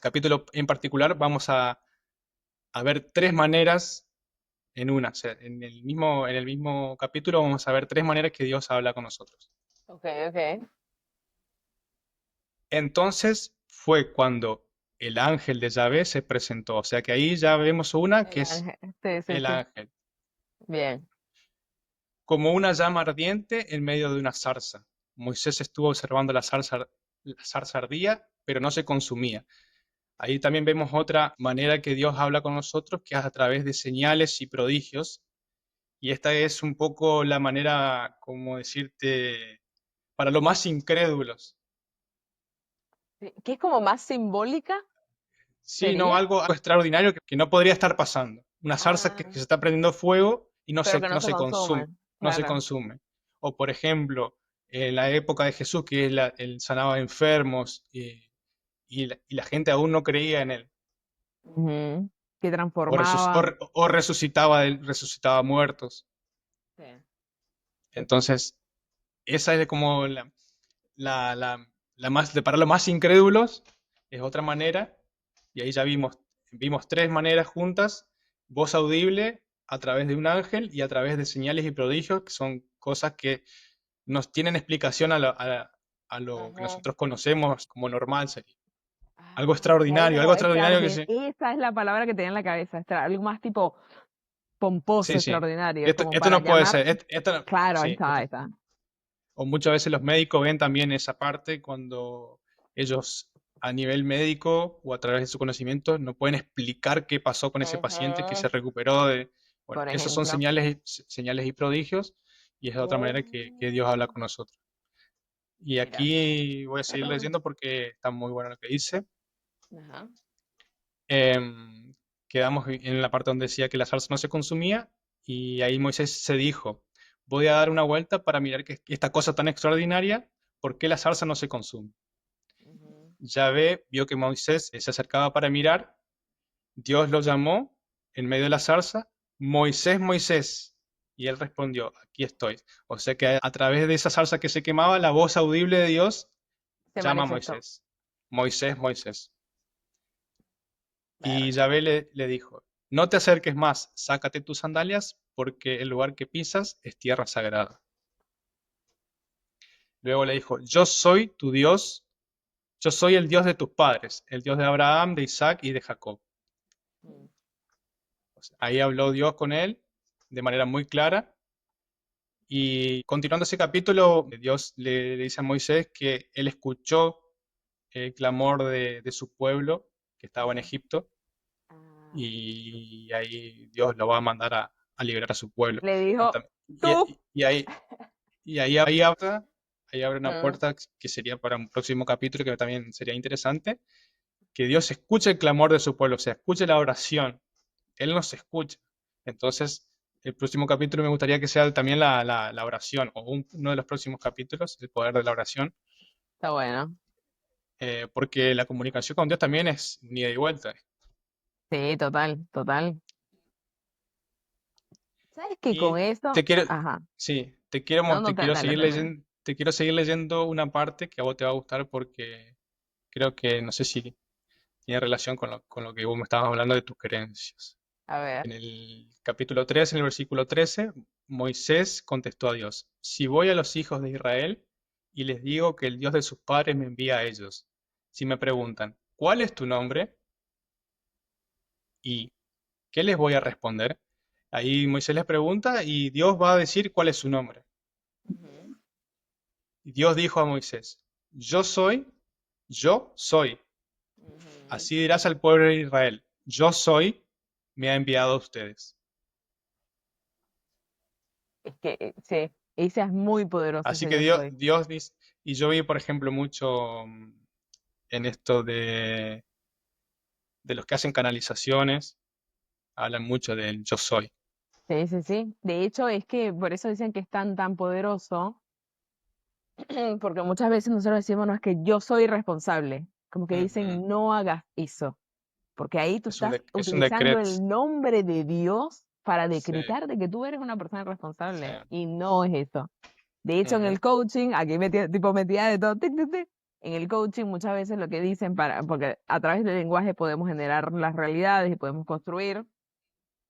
capítulo en particular vamos a ver tres maneras en una. O sea, en el mismo capítulo vamos a ver tres maneras que Dios habla con nosotros. Ok, ok. Entonces fue cuando el ángel de Yahvé se presentó. O sea que ahí ya vemos una El que es ángel. Sí, sí, el sí. ángel. Bien. Como una llama ardiente en medio de una zarza. Moisés estuvo observando la zarza ardía, pero no se consumía. Ahí también vemos otra manera que Dios habla con nosotros, que es a través de señales y prodigios. Y esta es un poco la manera, como decirte, para los más incrédulos. Sí, que es como más simbólica, Sí, no, sería. algo extraordinario que no podría estar pasando. Una zarza que Ah, se está prendiendo fuego y pero que no no se se consume, consume. no se Claro. consume. O por ejemplo, en la época de Jesús, que es él sanaba enfermos y la gente aún no creía en él. Ujú. Que O, transformaba. resucitaba muertos. Sí. Entonces, esa es como la, la- la más, para los más incrédulos, es otra manera. Y ahí ya vimos tres maneras juntas: voz audible a través de un ángel y a través de señales y prodigios, que son cosas que nos tienen explicación a lo que Ajá. nosotros conocemos como normal sería. Ah, que algo Algo como extraordinario que sí. esa es la palabra que tenía en la cabeza, algo más tipo pomposo, Sí, sí. extraordinario, como Esto para no puede llamar. ser. Claro, Sí, ahí está. o muchas veces los médicos ven también esa parte cuando ellos a nivel médico o a través de su conocimiento no pueden explicar qué pasó con ese paciente que Ujú. se recuperó de... Bueno, por esos son ejemplo. señales y prodigios, y es de otra manera que Dios habla Oh, con nosotros. Y mira. aquí voy a seguir leyendo porque está muy bueno lo que dice. Ajá. Em, Quedamos en la parte donde decía que la salsa no se consumía, y ahí Moisés se dijo, voy a dar una vuelta para mirar que esta cosa tan extraordinaria, ¿por qué la salsa no se consume? Ujú. Yahvé vio que Moisés se acercaba para mirar, Dios lo llamó en medio de la zarza, Moisés, Moisés. Y él respondió, aquí estoy. O sea que a través de esa zarza que se quemaba, la voz audible de Dios Se llama a manifestó. Moisés. Moisés, Moisés. Y Verga. Yahvé le dijo, no te acerques más, sácate tus sandalias, porque el lugar que pisas es tierra sagrada. Luego le dijo, yo soy tu Dios, yo soy el Dios de tus padres, el Dios de Abraham, de Isaac y de Jacob. Mm. O sea, ahí habló Dios con él de manera muy clara. Y continuando ese capítulo, Dios le dice a Moisés que él escuchó el clamor de su pueblo que estaba en Ajá. Egipto, Ah. y ahí Dios lo va a mandar a liberar a su pueblo. Le Y, dijo, tam- tú. ahí abre una Ah. puerta que sería para un próximo capítulo que también sería interesante, que Dios escuche el clamor de su pueblo, o sea, escuche la oración. Él nos escucha. Entonces, el próximo capítulo me gustaría que sea también la oración, o uno de los próximos capítulos, el poder de la oración, Está bueno. porque la comunicación con Dios también es un ida y vuelta. Sí, total, total. ¿Sabes qué con Y eso? te quiero, Ajá. sí, te quiero, No, no, te quiero dale, seguir termina. leyendo, una parte que a vos te va a gustar porque creo que, no sé si tiene relación con lo que vos me estabas hablando de tus creencias. A ver. En el capítulo 3, en el versículo 13, Moisés contestó a Dios, si voy a los hijos de Israel y les digo que el Dios de sus padres me envía a ellos, si me preguntan, ¿cuál es tu nombre? ¿Y qué les voy a responder? Ahí Moisés les pregunta y Dios va a decir cuál es su nombre. Ujú. Y Dios dijo a Moisés, yo soy. Ujú. Así dirás al pueblo de Israel, yo soy, me ha enviado a ustedes. Es que sí, ese es muy poderoso Así ese que yo soy. Dios dice, y yo vi, por ejemplo, mucho en esto de los que hacen canalizaciones, hablan mucho del yo soy. Sí, sí, sí. De hecho, es que por eso dicen que es tan, tan poderoso, porque muchas veces nosotros decimos, no, es que yo soy responsable. Como que Ujú. dicen, no hagas eso, porque ahí tú estás Es un utilizando decreto. el nombre de Dios para Sí, decretar de que tú eres una persona sí. responsable, y no es eso. De hecho, en Ujú, el coaching, aquí metía, tipo metida de todo, tic, tic, tic. En el coaching muchas veces lo que dicen porque a través del lenguaje podemos generar las realidades y podemos construir.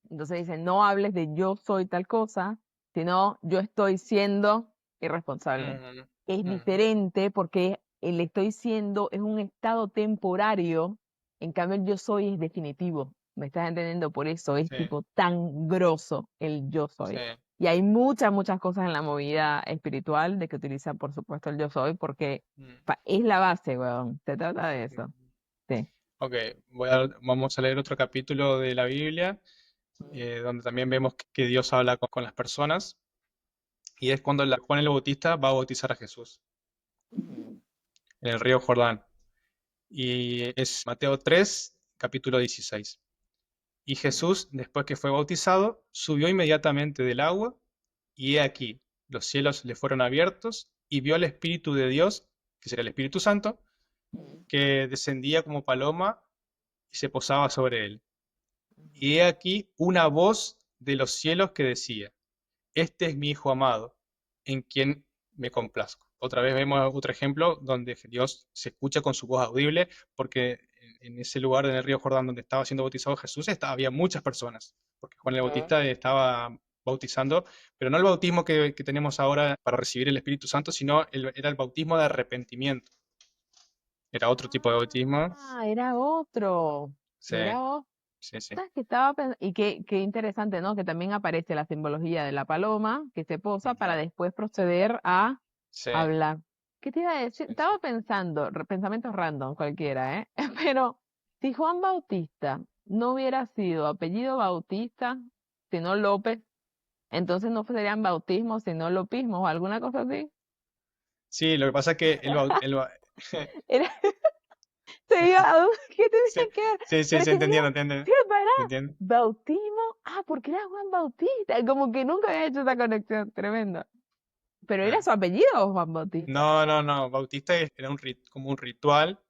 Entonces dicen, no hables de yo soy tal cosa, sino yo estoy siendo irresponsable. ujú, Es ujú. diferente porque el estoy siendo es un estado temporario, en cambio el yo soy es definitivo. ¿Me estás entendiendo? Por eso es Sí, tipo tan grosso el yo sí. soy. Y hay muchas, muchas cosas en la movida espiritual de que utiliza, por supuesto, el yo soy, porque Mm, es la base, weón. Se trata de eso. ujú. Sí. Ok, vamos a leer otro capítulo de la Biblia, donde también vemos que Dios habla con las personas, y es cuando Juan el Bautista va a bautizar a Jesús Ujú. en el río Jordán. Y es Mateo 3, capítulo 16. Y Jesús, después que fue bautizado, subió inmediatamente del agua, y he aquí, los cielos le fueron abiertos, y vio al Espíritu de Dios, que sería el Espíritu Santo, Ujú. que descendía como paloma y se posaba sobre él. Y he Ujú. aquí una voz de los cielos que decía, este es mi Hijo amado, en quien me complazco. Otra vez vemos otro ejemplo donde Dios se escucha con su voz audible, porque en ese lugar, en el río Jordán, donde estaba siendo bautizado Jesús, había muchas personas, porque Juan el Ujú. Bautista estaba bautizando, pero no el bautismo que tenemos ahora para recibir el Espíritu Santo, sino era el bautismo de arrepentimiento. Era otro tipo de bautismo. Ah, era otro. Sí, Mira vos. sí, sí. ¿Sabes que estaba pensando? Y qué interesante, ¿no? Que también aparece la simbología de la paloma que se posa para Ujú. después proceder a Sí, hablar. ¿Qué te iba a decir? sí, sí. Estaba pensando, pensamientos random cualquiera, ¿eh? Pero si Juan Bautista no hubiera sido apellido Bautista, sino López, entonces no serían bautismos, sino lopismos o alguna cosa así. Sí, lo que pasa es que Era, sería, ¿qué sí, tendría que ver? sí, Pero sí, es que sería, entiendo, entiendo, sí, para entiendo. bautismo, porque era Juan Bautista, como que nunca había hecho esa conexión, tremendo. Pero era Ah. su apellido Juan Bautista. No, no, no, Bautista era como un ritual,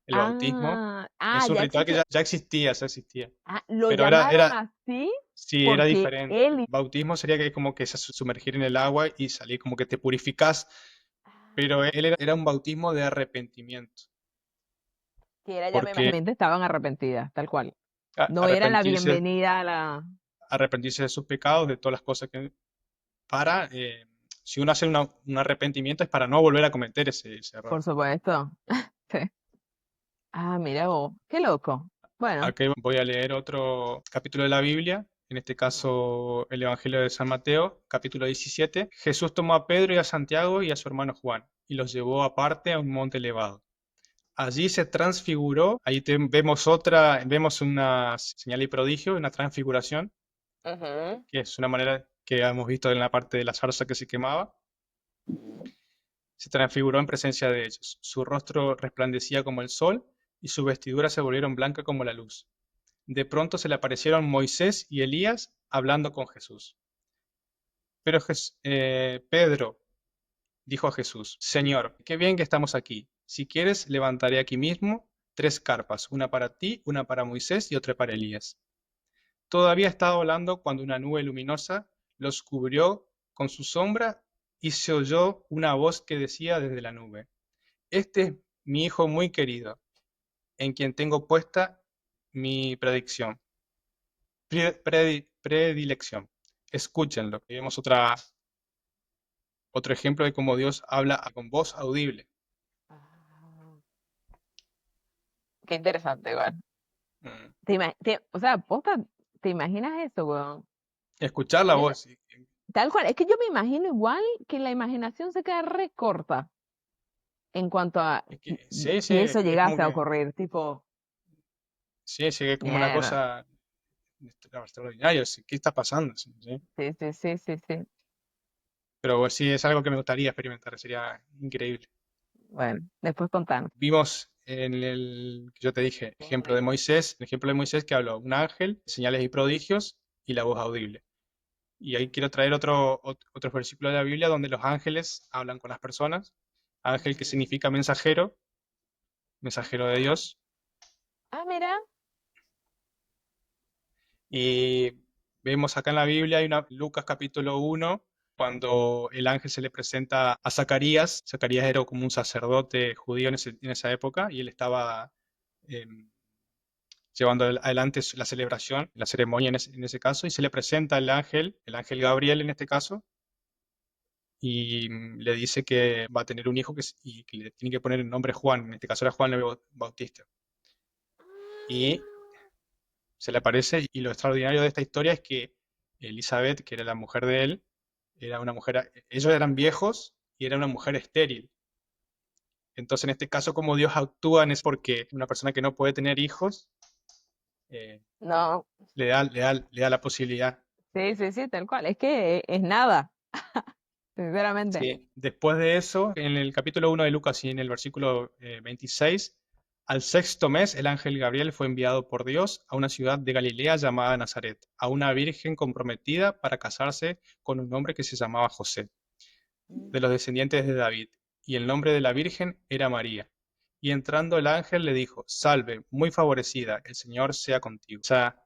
el bautismo. Es un Ya ritual que existía. ya existía, ya existía. Lo Pero llamaron así sí, era porque diferente. él. Bautismo sería que como que se sumergir en el agua y salir, como que te purificás, pero él era un bautismo de arrepentimiento, Que era ya me porque imagino, estaban arrepentidas, tal cual. No era la arrepentirse, bienvenida a la. arrepentirse de sus pecados, de todas las cosas para, si uno hace un arrepentimiento es para no volver a cometer ese error. Por supuesto. Sí. Mira vos, qué loco. Bueno. Aquí voy a leer otro capítulo de la Biblia, en este Ujú. caso el Evangelio de San Mateo, capítulo 17. Jesús tomó a Pedro y a Santiago y a su hermano Juan y los llevó aparte a un monte elevado. Allí se transfiguró, ahí vemos una señal y prodigio, una transfiguración, Ujú. que es una manera que hemos visto en la parte de la zarza que se quemaba. Se transfiguró en presencia de ellos. Su rostro resplandecía como el sol y sus vestiduras se volvieron blancas como la luz. De pronto se le aparecieron Moisés y Elías hablando con Jesús. Pero Pedro dijo a Jesús, Señor, qué bien que estamos aquí. Si quieres, levantaré aquí mismo 3 carpas, una para ti, una para Moisés y otra para Elías. Todavía estaba hablando cuando una nube luminosa los cubrió con su sombra y se oyó una voz que decía desde la nube, Este es mi hijo muy querido, en quien tengo puesta mi predicción. Predilección. Escúchenlo. Y vemos otro ejemplo de cómo Dios habla con voz audible. Ah, qué interesante, igual. Mm. O sea, posta, ¿te imaginas eso, weón? Escuchar la Yo, voz. tal cual, es que yo me imagino igual que la imaginación se queda recorta en cuanto a Sí, sí, si eso es como llegase a que, ocurrir, tipo, sí, sí, es como una mierda. cosa extraordinaria. Sí, ¿qué está pasando? Sí, sí. Sí, sí, sí, sí, sí. Pero pues, sí, es algo que me gustaría experimentar, sería increíble. Bueno, después contanos. Vimos en el que yo te dije, ejemplo de Moisés, el ejemplo de Moisés que habló un ángel, señales y prodigios y la voz audible. Y ahí quiero traer otro versículo de la Biblia donde los ángeles hablan con las personas. Ángel que significa mensajero, mensajero de Dios. Mira. Y vemos acá en la Biblia, hay Lucas capítulo 1, cuando el ángel se le presenta a Zacarías. Zacarías era como un sacerdote judío en esa época y él estaba em, llevando adelante la celebración, la ceremonia en ese caso, y se le presenta el ángel Gabriel en este caso, y le dice que va a tener un hijo y que le tiene que poner el nombre Juan, en este caso era Juan el Bautista. Y se le aparece, y lo extraordinario de esta historia es que Elizabeth, que era la mujer de él, era una mujer, ellos eran viejos y era una mujer estéril. Entonces, en este caso, como Dios actúa es porque una persona que no puede tener hijos, eh, No, le da la posibilidad. sí, sí, sí, tal cual. Es que es nada, sinceramente. Sí. Después de eso, en el capítulo 1 de Lucas y en el versículo 26, al sexto mes el ángel Gabriel fue enviado por Dios a una ciudad de Galilea llamada Nazaret, a una virgen comprometida para casarse con un hombre que se llamaba José, de los descendientes de David, y el nombre de la virgen era María. Y entrando el ángel le dijo, Salve, muy favorecida, el Señor sea contigo. O sea,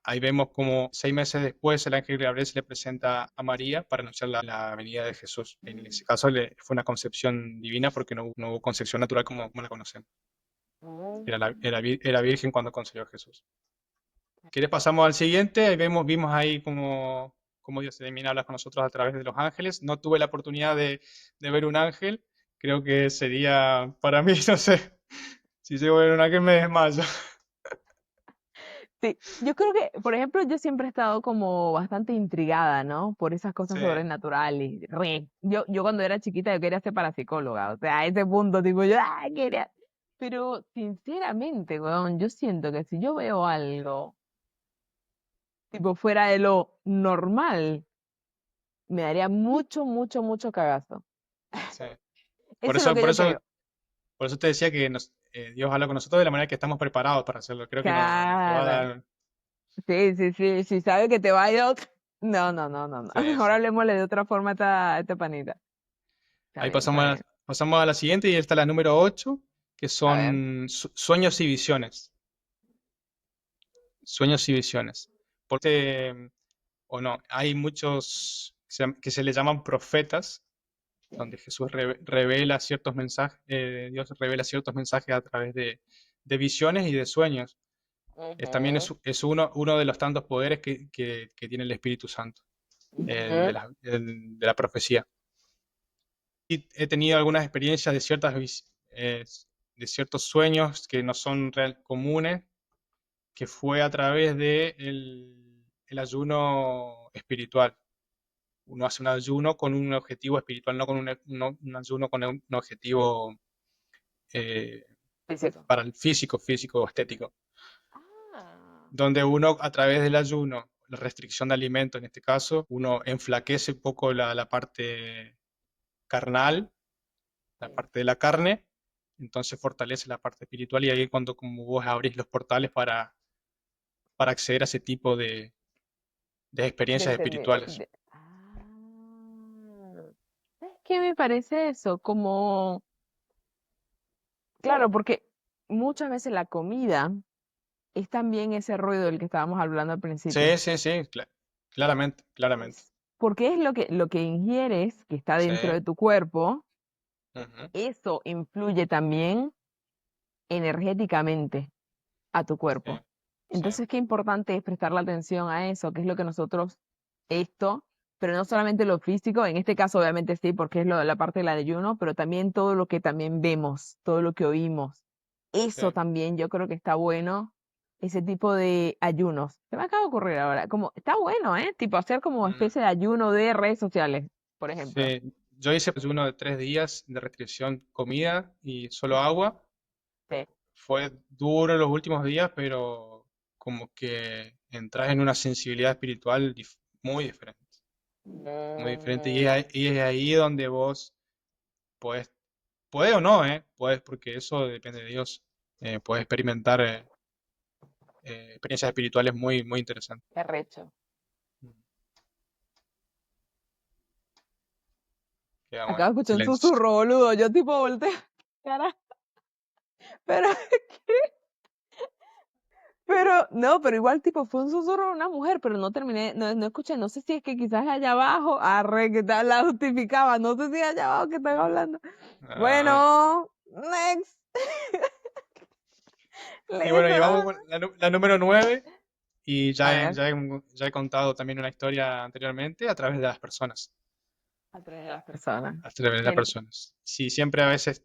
ahí vemos como 6 meses después el ángel Gabriel se le presenta a María para anunciar la venida de Jesús. En ese caso fue una concepción divina porque no hubo concepción natural como la conocemos. Era virgen cuando concibió a Jesús. ¿Quieres pasamos al siguiente? Ahí vimos ahí cómo Dios se termina a hablar con nosotros a través de los ángeles. No tuve la oportunidad de ver un ángel. Creo que sería, para mí, no sé, si llego a ver un ángel me desmayo. Sí, yo creo que, por ejemplo, yo siempre he estado como bastante intrigada, ¿no? Por esas cosas Sí, sobrenaturales. Yo cuando era chiquita yo quería ser parapsicóloga, o sea, a ese punto, tipo, yo quería. Pero sinceramente, weón, yo siento que si yo veo algo, tipo fuera de lo normal, me daría mucho, mucho, mucho cagazo. Sí. Por Eso es lo eso, que por yo eso, creo. por eso te decía que Dios habla con nosotros de la manera que estamos preparados para hacerlo. Creo que no te va a Cara. dar. Sí, sí, sí. Si sabe que te va a ir no, no, no, no, no. Sí, Mejor sí. hablemosle de otra forma a esta panita. Está Ahí bien, está bien. pasamos a la siguiente y esta es la número 8, que A ver. son sueños y visiones. Sueños y visiones. Porque, o no, hay muchos que se le llaman profetas, donde Jesús revela ciertos mensajes, Dios revela ciertos mensajes a través de visiones y de sueños. También Ujú, es uno de los tantos poderes que tiene el Espíritu Santo, ujú. de la profecía. Y he tenido algunas experiencias de ciertos sueños que no son comunes, que fue a través de el ayuno espiritual. Uno hace un ayuno con un objetivo espiritual, no con un ayuno con un objetivo eh, Físico. para el físico o estético, Ah. donde uno a través del ayuno, la restricción de alimentos en este caso, uno enflaquece un poco la parte carnal, la parte de la carne, entonces fortalece la parte espiritual y ahí es cuando como vos abrís los portales para acceder a ese tipo de De experiencias entender. espirituales. ¿Sabes qué me parece eso? Como, claro, porque muchas veces la comida es también ese ruido del que estábamos hablando al principio. Sí, sí, sí, claramente, claramente. Porque es lo que ingieres, que está Sí, dentro de tu cuerpo, ujú, eso influye también energéticamente a tu sí, cuerpo. sí, Entonces, qué importante es prestarle atención a eso, que es lo que nosotros, esto, pero no solamente lo físico, en este caso obviamente sí, porque es la parte del ayuno, pero también todo lo que también vemos, todo lo que oímos. sí. Eso también yo creo que está bueno, ese tipo de ayunos. Se me acaba de ocurrir ahora, como, está bueno, ¿eh? Tipo hacer como Mm, especie de ayuno de redes sociales, por ejemplo. sí. Yo hice pues, uno de 3 días de restricción comida y solo agua. Sí. Fue duro los últimos días, pero como que entras en una sensibilidad espiritual muy diferente, muy diferente. Mm, Y es ahí donde vos podés, puede o no, puedes, porque eso depende de Dios. Puedes experimentar experiencias espirituales muy, muy interesantes. qué arrecho. Quedamos Acabo en de escuchar un silencio. susurro, boludo. Yo tipo volteé, cara, pero Pero, no, pero igual tipo fue un susurro de una mujer, pero no terminé, no escuché, no sé si es que quizás allá abajo, arre, que tal la justificaba, no sé si allá abajo que están hablando. Ah, Bueno, next. y bueno, Listo. llevamos con la número 9 y A ver, ya he contado también una historia anteriormente a través de las personas. a través de las personas. A través de las personas. Si siempre a veces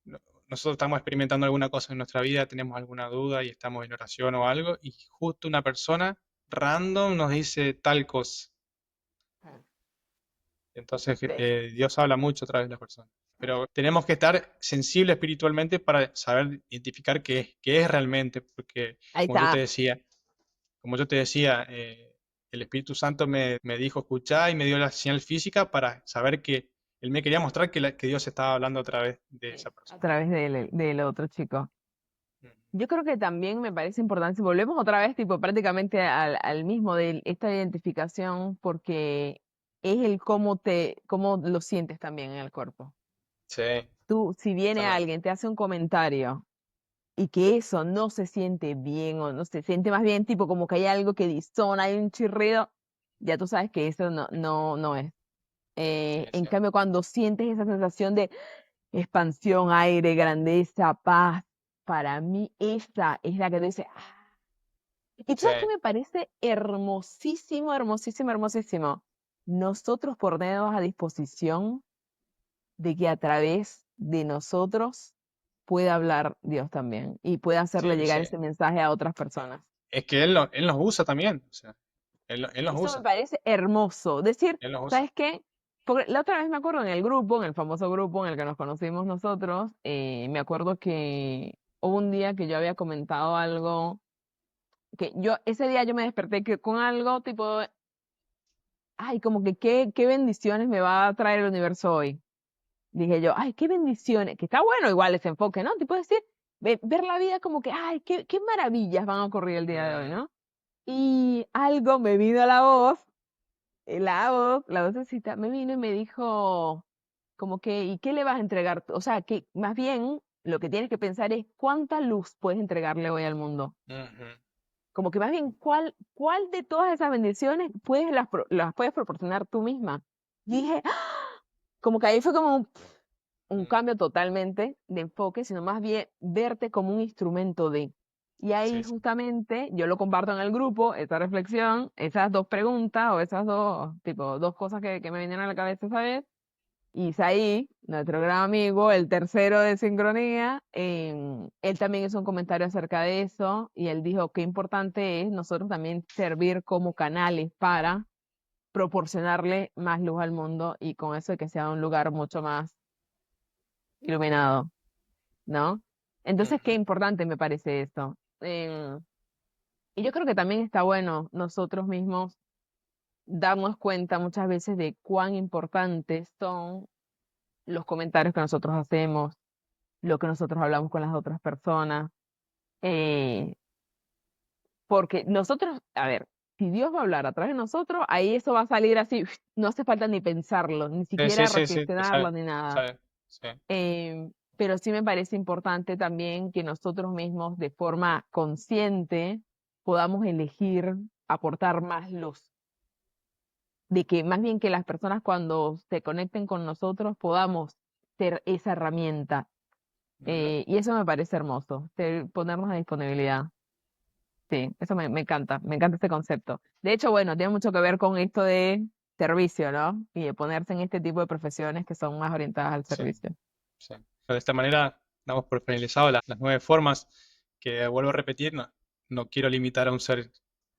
no- nosotros estamos experimentando alguna cosa en nuestra vida, tenemos alguna duda y estamos en oración o algo, y justo una persona random nos dice tal cosa. Entonces Sí. Dios habla mucho a través de las personas. Pero tenemos que estar sensibles espiritualmente para saber identificar qué es realmente, porque Ahí como yo te está. decía, como yo te decía, el Espíritu Santo me dijo escuchar y me dio la señal física para saber que Él me quería mostrar que Dios estaba hablando a través de esa A persona. través del otro chico. Mm, Yo creo que también me parece importante, si volvemos otra vez, tipo, prácticamente al mismo de esta identificación, porque es el cómo lo sientes también en el cuerpo. sí, Tú, si viene totalmente. alguien, te hace un comentario y que eso no se siente bien o no se siente más bien, tipo, como que hay algo que disona, hay un chirrido, ya tú sabes que eso no es. Sí, En sí, cambio, cuando sientes esa sensación de expansión, aire, grandeza, paz, para mí esa es la que te dice, "Ah". Y tú sí, sabes que me parece hermosísimo, hermosísimo, hermosísimo. Nosotros ponernos a disposición de que a través de nosotros pueda hablar Dios también y pueda hacerle sí, llegar sí. ese mensaje a otras personas. Es que Él nos usa también, o sea, Él nos Eso me usa, parece hermoso. Decir, Él nos usa. ¿sabes qué? Porque la otra vez me acuerdo en el grupo, en el famoso grupo en el que nos conocimos nosotros, me acuerdo que hubo un día que yo había comentado algo que yo, ese día yo me desperté que con algo tipo, ay, como que qué bendiciones me va a traer el universo hoy. Dije yo, ay, qué bendiciones, que está bueno igual ese enfoque, ¿no? Tipo decir, ver la vida como que, ay, qué maravillas van a ocurrir el día de hoy, Mm, ¿no? Y algo me vino a la voz, la vocecita, me vino y me dijo, como que, ¿y qué le vas a entregar? O sea, que más bien lo que tienes que pensar es cuánta luz puedes entregarle hoy al mundo. ujú, Como que más bien, ¿cuál de todas esas bendiciones las puedes proporcionar tú misma? Y dije, ¡ah! Como que ahí fue como un mm. cambio totalmente de enfoque, sino más bien verte como un instrumento de. Y ahí Sí, sí. justamente yo lo comparto en el grupo, esta reflexión, esas dos preguntas o esas dos, tipo, dos cosas que me vinieron a la cabeza esa vez. Y Isaí, nuestro gran amigo, el tercero de Sincronía, él también hizo un comentario acerca de eso y él dijo qué importante es nosotros también servir como canales para proporcionarle más luz al mundo y con eso de que sea un lugar mucho más iluminado, ¿no? Entonces, qué Ujú, importante me parece esto. Y yo creo que también está bueno nosotros mismos darnos cuenta muchas veces de cuán importantes son los comentarios que nosotros hacemos, lo que nosotros hablamos con las otras personas, eh, porque nosotros, a ver, si Dios va a hablar a través de nosotros, ahí eso va a salir así, no hace falta ni pensarlo, ni sí, sí, siquiera sí, sí, te reflexionarlo sale, ni nada. sale, sí. Pero sí me parece importante también que nosotros mismos de forma consciente podamos elegir aportar más luz, de que más bien que las personas cuando se conecten con nosotros podamos ser esa herramienta. Ujú, Y eso me parece hermoso, ponernos a disponibilidad. Sí, eso me encanta este concepto. De hecho, bueno, tiene mucho que ver con esto de servicio, ¿no? Y de ponerse en este tipo de profesiones que son más orientadas al sí, servicio. sí. Pero de esta manera damos por finalizado las 9 formas que vuelvo a repetir. No, no quiero limitar a un ser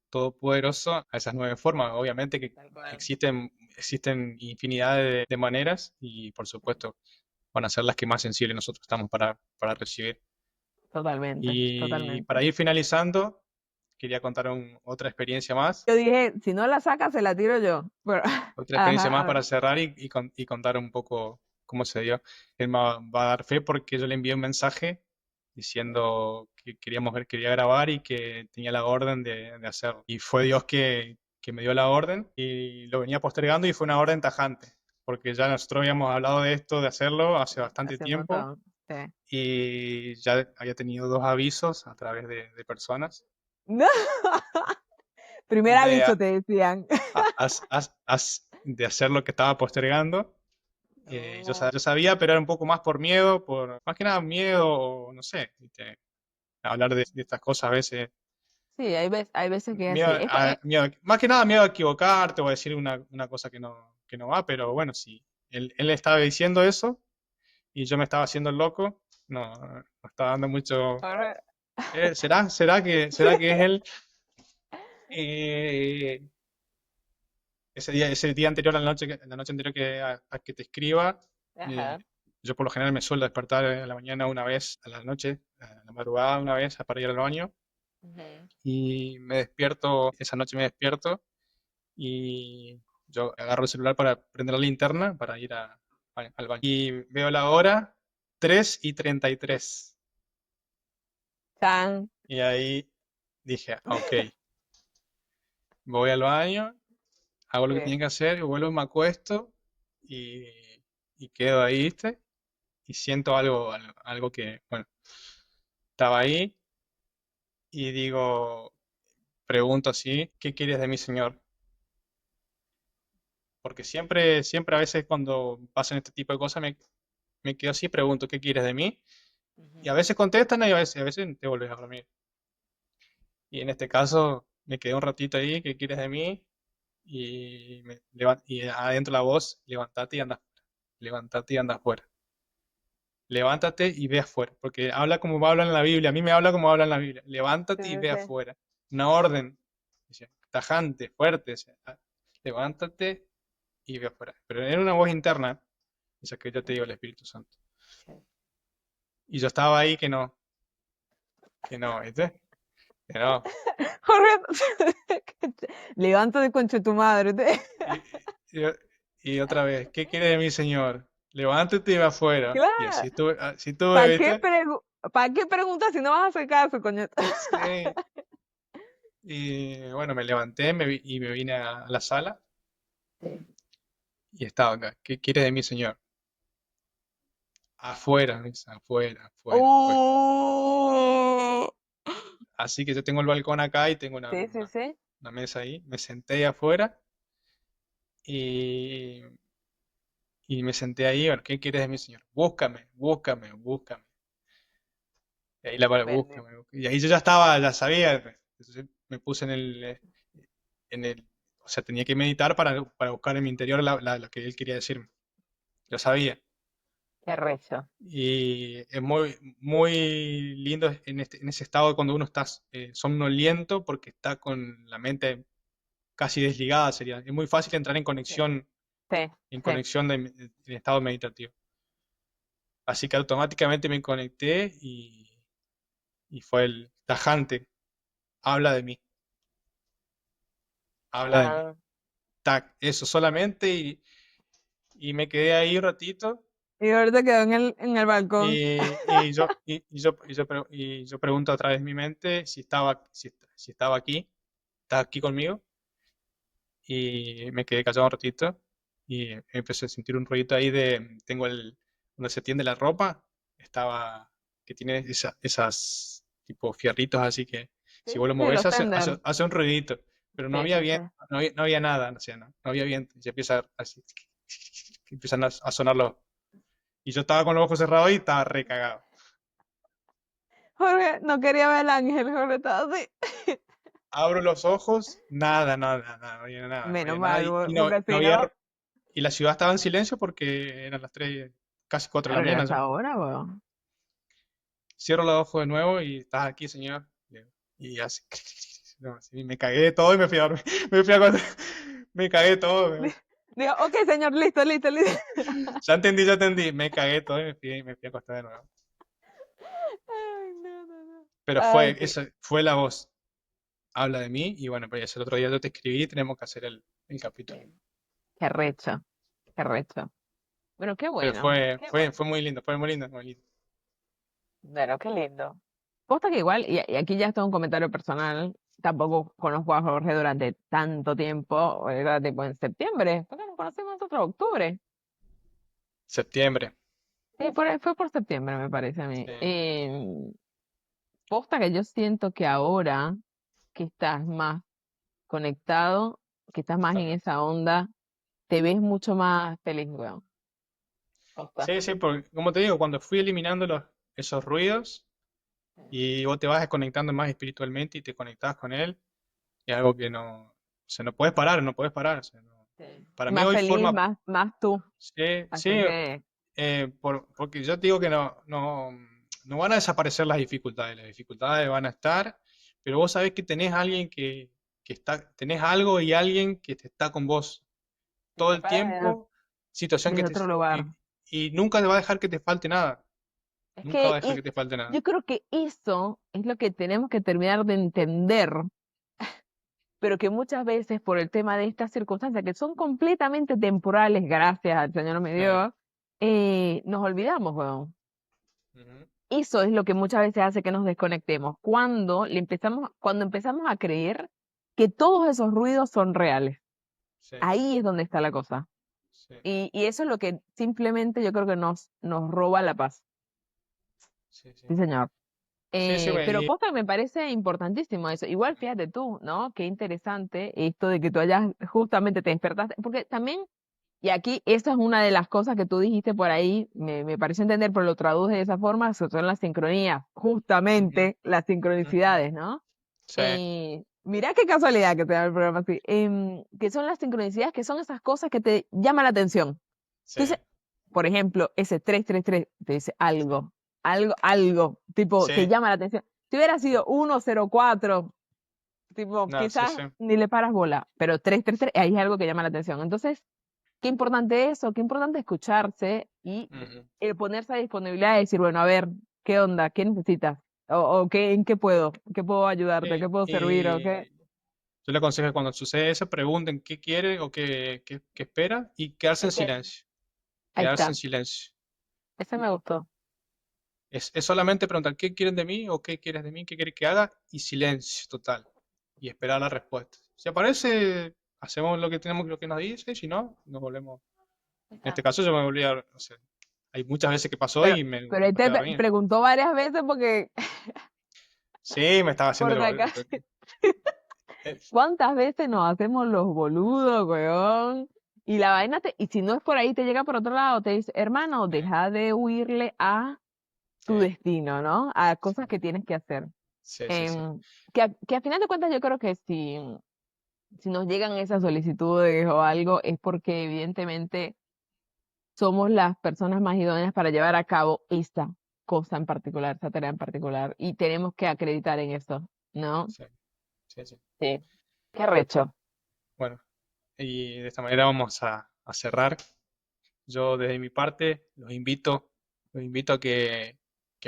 todopoderoso a esas 9 formas. Obviamente que Tal cual. existen infinidad de maneras y por supuesto van a ser las que más sensibles nosotros estamos para recibir. Totalmente, Y totalmente. para ir finalizando, quería contar otra experiencia más. Yo dije, si no la saca, se la tiro yo. Pero, Otra experiencia ajá, más a ver. para cerrar y contar un poco cómo se dio. Él va a dar fe porque yo le envié un mensaje diciendo que quería grabar y que tenía la orden de hacerlo. Y fue Dios que me dio la orden y lo venía postergando y fue una orden tajante, porque ya nosotros habíamos hablado de esto, de hacerlo hace bastante Hace un tiempo montón. Sí. y ya había tenido 2 avisos a través de personas No. Primer de, aviso te decían. de hacer lo que estaba postergando. No. Yo sabía, pero era un poco más por miedo, más que nada miedo, o no sé, ¿viste? Hablar de estas cosas a veces. Sí, hay veces que es Miedo así. más que nada miedo a equivocarte o a decir una cosa que no va, pero bueno, si él estaba diciendo eso y yo me estaba haciendo el loco, no estaba dando mucho. Ahora- ¿Será que es él? Eh, ese día anterior, la noche anterior a que te escriba, eh, Ajá. yo por lo general me suelo despertar a la mañana una vez, a la noche, a la madrugada una vez para ir al baño Ujú. y me despierto, esa noche me despierto y yo agarro el celular para prender la linterna para ir al baño. Y veo la hora 3:33. Chan. Y ahí dije, ok, voy al baño, hago lo que Sí. tenía que hacer, y vuelvo, me acuesto y, y quedo ahí, ¿viste? Y siento algo que, bueno, estaba ahí y digo, pregunto así, ¿qué quieres de mí, Señor? Porque siempre a veces cuando pasan este tipo de cosas me quedo así, pregunto, ¿qué quieres de mí? Y a Ujú. veces contestan y a veces te vuelves a dormir. Y en este caso me quedé un ratito ahí, ¿qué quieres de mí? Y adentro la voz, levántate y anda afuera. Levántate y ve afuera, porque habla como habla en la Biblia, a mí me habla como habla en la Biblia, Sí, levántate y sí, ve sí. afuera, una orden, dice, tajante, fuerte, dice, levántate y ve afuera, pero era una voz interna, esa que yo te digo, el Espíritu Santo, Sí. y yo estaba ahí que no, ¿viste? Que no, Jorge, levántate concha tu madre. Y, y- y otra vez, ¿qué quiere de mí, señor? Levántate y va afuera. Y Claro, así estuve, ¿para qué, ¿viste? ¿para qué preguntas si no vas a hacer caso, coño? Sí. Y bueno, me levanté y me vine a la sala y estaba acá. ¿Qué quiere de mí, señor? Afuera, me dice, afuera, afuera, afuera. Uh, Así que yo tengo el balcón acá y tengo sí, sí, sí. una mesa ahí. Me senté ahí afuera y, y me senté ahí. Bueno, ¿qué quieres de mí, señor? Búscame, búscame, búscame. Y ahí la palabra, Bendito. búscame, búscame. Y ahí yo ya estaba, ya sabía. Pues. Entonces me puse en el, o sea, tenía que meditar para buscar en mi interior lo que él quería decirme. Yo sabía. Qué recho. Y es muy, muy lindo en ese estado cuando uno está somnoliento porque está con la mente casi desligada, sería. Es muy fácil entrar Sí, sí, en sí. conexión en estado meditativo. Así que automáticamente me conecté y fue el tajante. Habla de mí, habla de mí. Ah, Tac, eso solamente y me quedé ahí un ratito y ahorita quedó en el balcón. y yo pregunto a través de mi mente si estaba aquí, está aquí conmigo y me quedé callado un ratito y empecé a sentir un ruidito ahí tengo donde se tiende la ropa, estaba, que tiene esas tipo fierritos así que Sí, si vos lo sí, movés los tender. hace un ruidito, pero no Sí, había sí, sí. viento, no había nada, o sea, no había viento, y se empieza así, empiezan a sonar y yo estaba con los ojos cerrados y estaba recagado. Jorge, no quería ver el ángel, Jorge estaba así. Abro los ojos, nada, nada, nada, no había nada, no Menos había nada mal, no, porque no si había, no, y la ciudad estaba en silencio porque eran las 3, casi 4 de la claro que mañana ya. hasta ahora, weón. Cierro los ojos de nuevo y estás aquí, señor. Y así, no, así, me cagué de todo y me fui a dormir. Me fui a acostar. Me cagué de todo. Digo, ok, señor, listo, listo, listo. Ya entendí, ya entendí. Me cagué de todo y me fui a acostar de nuevo. Ay, no, no, no. Pero Ay, sí. esa fue la voz. Habla de mí y bueno, pues el otro día yo te escribí y tenemos que hacer el capítulo. Sí. Qué recho, qué recho. Bueno, qué Pero bueno, qué bueno. fue muy lindo, fue muy lindo, muy lindo. Bueno, qué lindo. Posta que igual, y aquí ya está un comentario personal, tampoco conozco a Jorge durante tanto tiempo, era tipo en septiembre, ¿por qué nos conocimos nosotros? Octubre. Septiembre. Sí, fue por septiembre, me parece a mí. Sí, Posta que yo siento que ahora que estás más conectado, que estás más en totalmente. esa onda, te ves mucho más feliz, weón. Posta. Sí, sí, porque como te digo, cuando fui eliminando esos ruidos y vos te vas desconectando más espiritualmente y te conectás con él, es algo que no, o sea, no puedes parar, no puedes parar. O sea, Sí. para mí Más hoy feliz, forma, más tú. sí, Así sí, que, porque yo te digo que no van a desaparecer las dificultades van a estar, pero vos sabés que tenés alguien que está, tenés algo y alguien que te está con vos que todo te el paras tiempo, situación desde otro lugar. y nunca te va a dejar que te falte nada, Es nunca va a que dejar que te falte nada. yo creo que eso es lo que tenemos que terminar de entender, pero que muchas veces por el tema de estas circunstancias que son completamente temporales, gracias al Señor me Sí. dio, nos olvidamos, weón. Ujú. Eso es lo que muchas veces hace que nos desconectemos, cuando empezamos a creer que todos esos ruidos son reales. Sí, Ahí es donde está la cosa. sí, Y eso es lo que simplemente yo creo que nos roba la paz. sí, sí. Sí, señor. Sí, sí, Pero güey. posta me parece importantísimo eso. Igual fíjate tú, ¿no? Qué interesante esto de que tú hayas justamente te despertaste, porque también, y aquí esa es una de las cosas que tú dijiste por ahí, me pareció entender, pero lo traduje de esa forma, son las sincronías, Ujú, justamente las ujú. sincronicidades, ¿no? Sí, Mira qué casualidad que te da el programa así, que son las sincronicidades, que son esas cosas que te llaman la atención. sí, Entonces, por ejemplo, ese 333 te dice sí, algo, tipo, te sí. llama la atención. Si hubiera sido 104, tipo, No, sí, quizás sí. ni le paras bola, pero 333, ahí es algo que llama la atención. Entonces, qué importante eso, qué importante escucharse y Ujú. ponerse a disponibilidad de decir, bueno, a ver, ¿qué onda? ¿Qué necesitas? o qué, ¿en qué puedo ayudarte? ¿Qué puedo servir? ¿O qué? Yo le aconsejo que cuando sucede eso, pregunten qué quiere o qué espera y quedarse en Ok, silencio. ahí Quedarse en está. silencio. Ese me gustó. Es solamente preguntar qué quieren de mí o qué quieres de mí, qué quieres que haga y silencio total. Y esperar la respuesta. Si aparece, hacemos lo que tenemos, lo que nos dice, y si no, nos volvemos. Ahí En este está. caso yo me volví a, o sea, hay muchas veces que pasó Pero, y me pero él va a te quedar bien. preguntó varias veces porque, Sí, me estaba haciendo por el si acaso, eh, ¿cuántas veces nos hacemos los boludos, weón? Y la vaina y si no es por ahí, te llega por otro lado, te dice, hermano, deja de huirle a sí, tu destino, ¿no? A cosas sí, que tienes que hacer. sí, sí, sí, Que a final de cuentas yo creo que si nos llegan esas solicitudes o algo, es porque evidentemente somos las personas más idóneas para llevar a cabo esta cosa en particular, esta tarea en particular, y tenemos que acreditar en eso, ¿no? sí, sí, sí. Sí. Qué recho. Bueno, y de esta manera vamos a cerrar. Yo desde mi parte los invito a que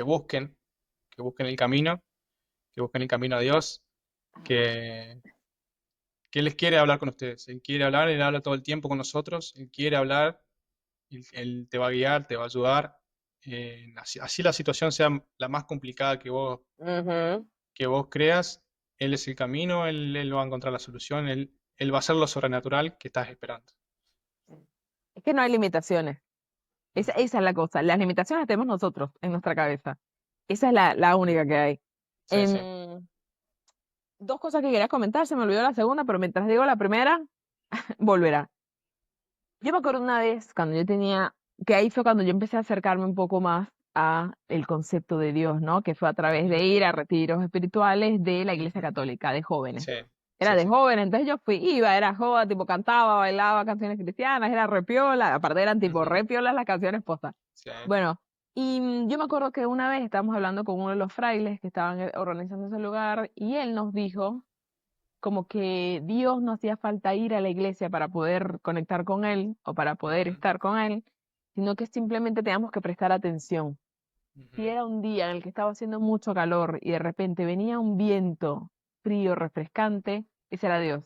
busquen el camino, que busquen el camino a Dios, que, que Él les quiere hablar con ustedes. Él quiere hablar, Él habla todo el tiempo con nosotros, Él quiere hablar, Él te va a guiar, te va a ayudar. Así la situación sea la más complicada Ujú. que vos creas, Él es el camino, Él va a encontrar la solución, Él va a hacer lo sobrenatural que estás esperando. Es que no hay limitaciones. Ujú. Esa es la cosa. Las limitaciones las tenemos nosotros en nuestra cabeza. Esa es la única que hay. Sí, sí. Dos cosas que quería comentar, se me olvidó la segunda, pero mientras digo la primera, volverá. Yo me acuerdo una vez cuando yo tenía, que ahí fue cuando yo empecé a acercarme un poco más a el concepto de Dios, ¿no? Que fue a través de Ujú, ir a retiros espirituales de la Iglesia ujú. Católica, de jóvenes. Sí, Era sí, de sí. jóvenes, entonces yo iba, era joda, tipo cantaba, bailaba canciones cristianas, era repiola, aparte eran tipo Ujú, repiolas las canciones postas. sí. Bueno, y yo me acuerdo que una vez estábamos hablando con uno de los frailes que estaban organizando ese lugar y él nos dijo como que Dios no hacía falta ir a la iglesia para poder conectar con Él o para poder Ujú, estar con Él, sino que simplemente teníamos que prestar atención. Si ujú, era un día en el que estaba haciendo mucho calor y de repente venía un viento frío, refrescante, ese era Dios.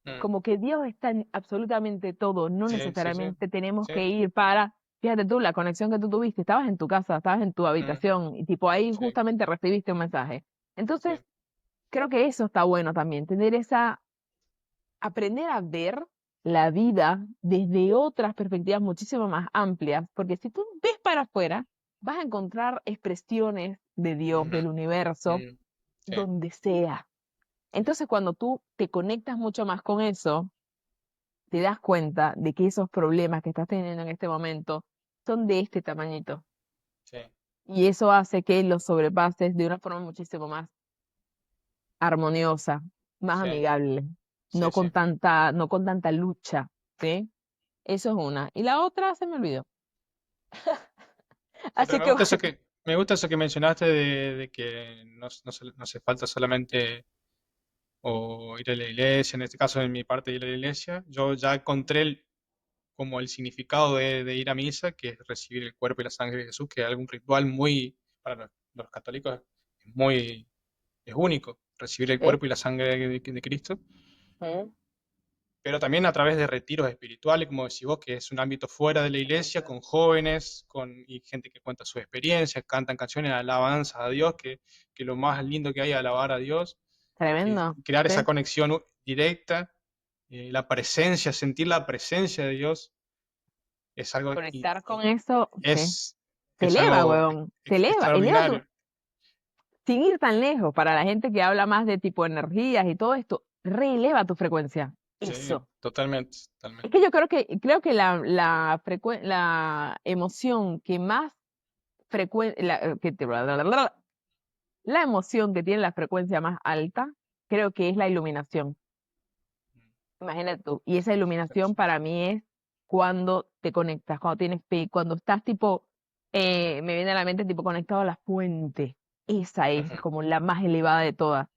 mm. Como que Dios está en absolutamente todo, no Sí, sí, sí. necesariamente tenemos Sí. que ir para, fíjate tú, la conexión que tú tuviste, estabas en tu casa, estabas en tu Mm, habitación y tipo ahí sí, justamente recibiste un mensaje. sí. Entonces, creo que eso está bueno también, tener esa aprender a ver la vida desde otras perspectivas muchísimo más amplias, porque si tú ves para afuera, vas a encontrar expresiones de Dios, Ujú, del universo, mm, sí, donde sea. Entonces, cuando tú te conectas mucho más con eso, te das cuenta de que esos problemas que estás teniendo en este momento son de este tamañito. sí, Y eso hace que los sobrepases de una forma muchísimo más armoniosa, más sí, amigable, sí, sí. no con tanta lucha, ¿sí? Eso es una. Y la otra se me olvidó. Sí, pero Así que bueno, me gusta eso que mencionaste de que no hace falta solamente o ir a la iglesia, en este caso en mi parte de ir a la iglesia. Yo ya encontré como el significado de ir a misa, que es recibir el cuerpo y la sangre de Jesús, que es algún ritual muy, para los católicos, es muy, es único, recibir el sí. cuerpo y la sangre de Cristo. Mm. Pero también a través de retiros espirituales, como decís vos, que es un ámbito fuera de la iglesia, con jóvenes, y gente que cuenta sus experiencias, cantan canciones de alabanza a Dios, que lo más lindo que hay es alabar a Dios, que Tremendo. crear esa Sí. conexión directa, la presencia, sentir la presencia de Dios, es algo, Conectar con eso, sí. es, Te es eleva, algo weón. Te eleva, eleva tu, extraordinario. sin ir tan lejos, para la gente que habla más de tipo energías y todo esto, reeleva tu frecuencia. Sí, Eso. totalmente, Es totalmente. que yo creo que la emoción que más frecuente, la emoción que tiene la frecuencia más alta, creo que es la iluminación. Imagínate tú. Y esa Sí, iluminación sí, para mí es cuando te conectas, cuando tienes fe, cuando estás tipo, me viene a la mente tipo conectado a la fuente. Esa es ujú, como la más elevada de todas.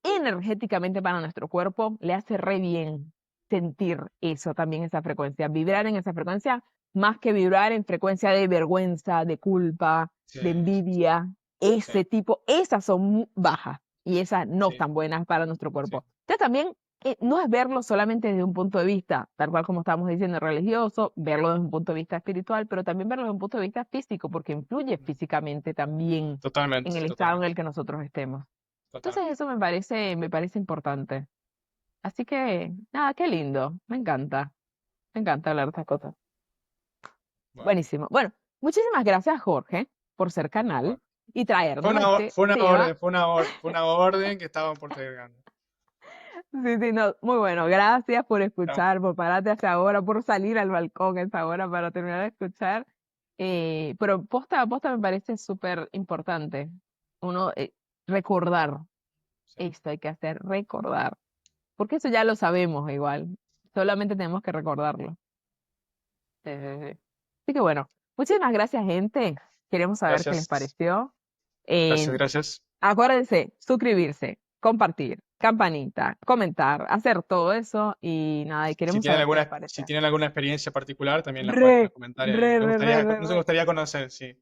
Energéticamente para nuestro cuerpo le hace re bien sentir eso también, esa frecuencia, vibrar en esa frecuencia, más que vibrar en frecuencia de vergüenza, de culpa, sí, de sí, sí. envidia. Sí, ese tipo, esas son bajas y esas no sí, están buenas para nuestro sí, cuerpo. Entonces también no es verlo solamente desde un punto de vista, tal cual como estábamos diciendo, religioso, verlo desde un punto de vista espiritual, pero también verlo desde un punto de vista físico, porque influye físicamente también en totalmente, el estado en el totalmente, que nosotros estemos. Entonces totalmente. eso me parece importante. Así que, nada, qué lindo, me encanta hablar de estas cosas. Bueno, Buenísimo. Bueno, muchísimas gracias, Jorge, por ser canal bueno. y traernos este Fue una tema. orden, fue una orden que estaban por entregando. Sí, sí, no, muy bueno. Gracias por Chao. escuchar, por pararte hasta ahora, por salir al balcón a esta hora para terminar de escuchar. Pero posta me parece súper importante. Uno, recordar Sí, esto, hay que hacer recordar. Porque eso ya lo sabemos igual. Solamente tenemos que recordarlo. Sí, sí, sí. Así que bueno, muchísimas gracias, gente. Queremos saber qué les gracias, pareció. gracias, Eh, gracias. Acuérdense, suscribirse, compartir, campanita, comentar, hacer todo eso y nada, y queremos saber qué les Si parece. tienen alguna experiencia particular, también la pueden Re, comentar ahí. re, re, re, re, Nos re. gustaría conocer, sí.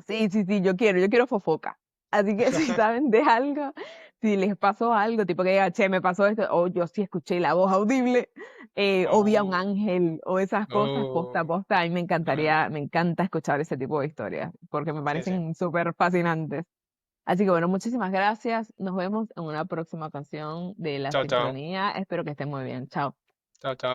Sí, sí, sí, yo quiero fofoca. Así que si saben de algo, si les pasó algo, tipo que diga, che, me pasó esto, o yo sí escuché la voz audible, o vi a un Oh, ángel, o esas cosas, posta, oh, posta, a mí bueno, me encanta escuchar ese tipo de historias, porque me sí, sí. parecen súper fascinantes. Así que bueno, muchísimas gracias. Nos vemos en una próxima ocasión de La Chao, chao. Sincronía. Espero que estén muy bien. Chao. Chao, chao.